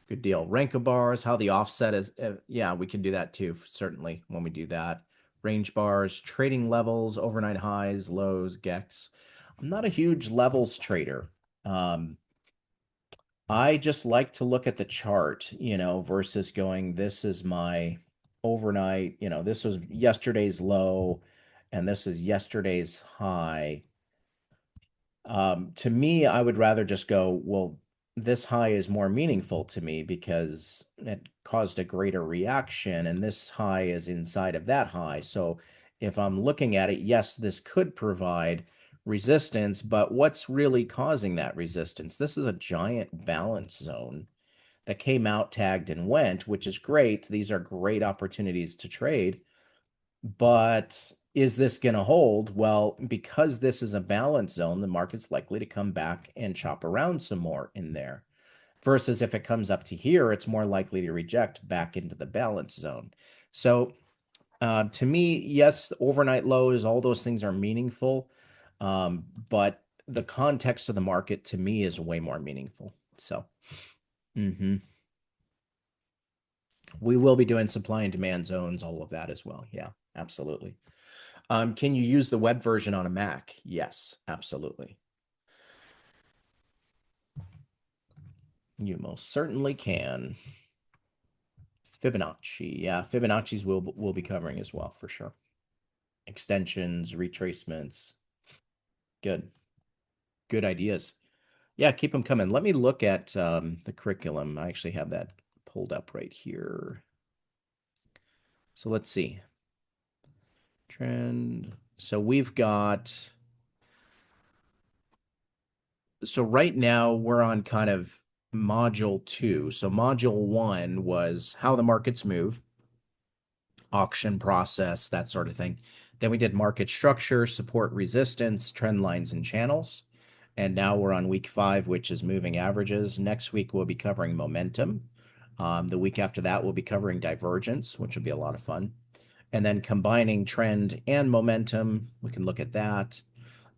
Good deal. Rank bars, how the offset is. Yeah, we can do that too, certainly when we do that. Range bars, trading levels, overnight highs, lows, GEX. I'm not a huge levels trader. I just like to look at the chart, versus going, this is my overnight, this was yesterday's low and this is yesterday's high. To me, I would rather just go, well, this high is more meaningful to me because it caused a greater reaction, and this high is inside of that high. So if I'm looking at it, yes, this could provide resistance, but what's really causing that resistance? This is a giant balance zone that came out, tagged, and went, which is great. These are great opportunities to trade. But is this going to hold? Well, because this is a balance zone, the market's likely to come back and chop around some more in there. Versus if it comes up to here, it's more likely to reject back into the balance zone. So to me, yes, overnight lows, all those things are meaningful. But the context of the market to me is way more meaningful. So we will be doing supply and demand zones, all of that as well. Yeah, absolutely. Can you use the web version on a Mac? Yes, absolutely. You most certainly can. Fibonacci. Yeah, Fibonacci's we'll be covering as well for sure. Extensions, retracements. Good. Good ideas. Yeah, keep them coming. Let me look at the curriculum. I actually have that pulled up right here. So let's see. Trend. So we've got, so right now we're on kind of module 2. So module 1 was how the markets move, auction process, that sort of thing. Then we did market structure, support, resistance, trend lines, and channels. And now we're on week 5, which is moving averages. Next week, we'll be covering momentum. The week after that, we'll be covering divergence, which will be a lot of fun. And then combining trend and momentum, we can look at that.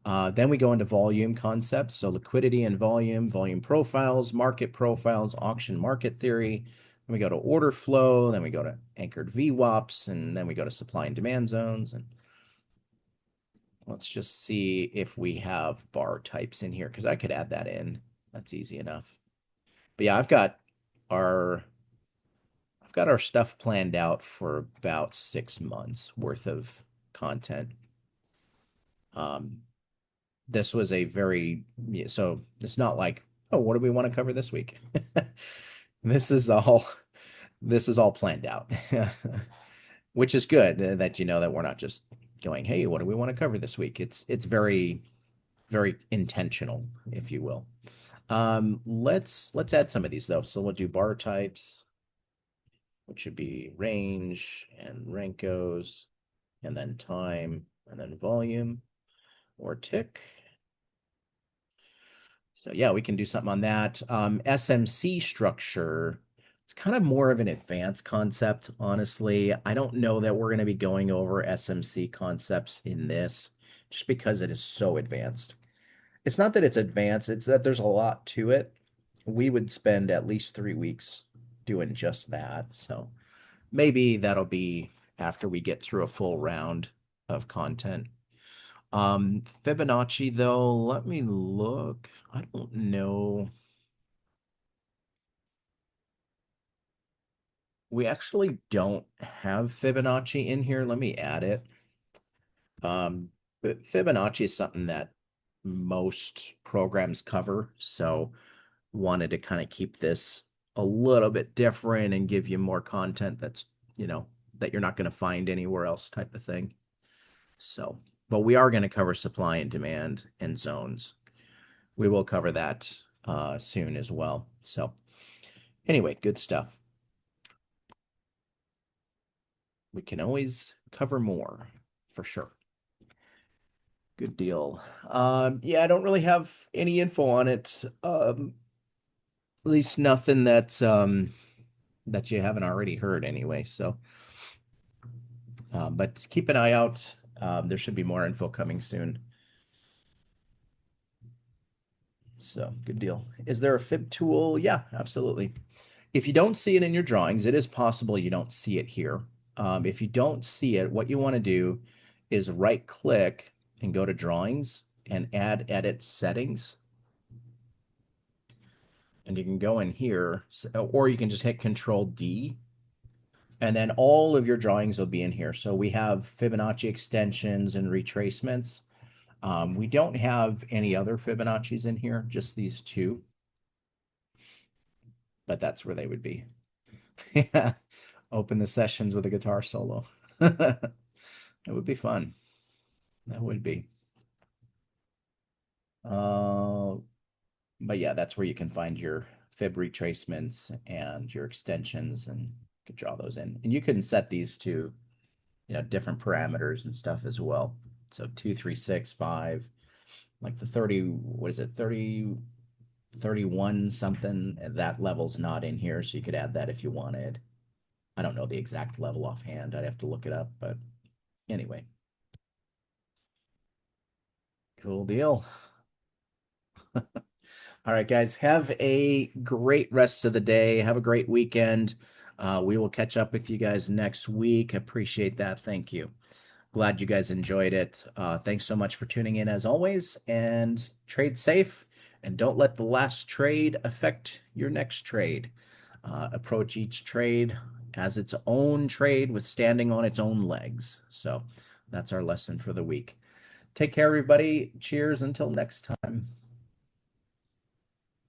Then we go into volume concepts. So liquidity and volume, volume profiles, market profiles, auction market theory. Then we go to order flow. Then we go to anchored VWAPs. And then we go to supply and demand zones. And let's just see if we have bar types in here because I could add that in. That's easy enough. But yeah, our I've got our stuff planned out for about 6 months worth of content. Um, this was a very yeah, so it's not like, oh, what do we want to cover this week? This is all this is all planned out, which is good that you know that we're not just going, hey, what do we want to cover this week? It's very very intentional, if you will. Let's add some of these though. So we'll do bar types, which should be range and Rankos, and then time, and then volume or tick. So yeah, we can do something on that. SMC structure, it's kind of more of an advanced concept, honestly. I don't know that we're going to be going over SMC concepts in this just because it is so advanced. It's not that it's advanced, it's that there's a lot to it. We would spend at least 3 weeks doing just that. So maybe that'll be after we get through a full round of content. Fibonacci though, let me look. I don't know. We actually don't have Fibonacci in here. Let me add it. But Fibonacci is something that most programs cover, so wanted to kind of keep this a little bit different and give you more content that's, that you're not going to find anywhere else type of thing. So, but we are going to cover supply and demand and zones. We will cover that soon as well. So, anyway, good stuff. We can always cover more for sure. Good deal. Yeah, I don't really have any info on it. At least nothing that you haven't already heard anyway. So, but keep an eye out. There should be more info coming soon. So, good deal. Is there a fib tool? Yeah, absolutely. If you don't see it in your drawings, it is possible you don't see it here. If you don't see it, what you want to do is right click and go to drawings and add edit settings. And you can go in here, or you can just hit Control D, and then all of your drawings will be in here. So we have Fibonacci extensions and retracements. We don't have any other Fibonacci's in here, just these two, but that's where they would be. Yeah. Open the sessions with a guitar solo. It would be fun. That would be. Uh, but yeah, that's where you can find your fib retracements and your extensions, and you can draw those in. And you can set these to, different parameters and stuff as well. So 2, 3, 6, 5, like the 30, what is it, 30, 31 something. That level's not in here, so you could add that if you wanted. I don't know the exact level offhand. I'd have to look it up, but anyway. Cool deal. All right, guys, have a great rest of the day. Have a great weekend. We will catch up with you guys next week. Appreciate that. Thank you. Glad you guys enjoyed it. Thanks so much for tuning in as always, and trade safe, and don't let the last trade affect your next trade. Approach each trade as its own trade with standing on its own legs. So that's our lesson for the week. Take care, everybody. Cheers until next time.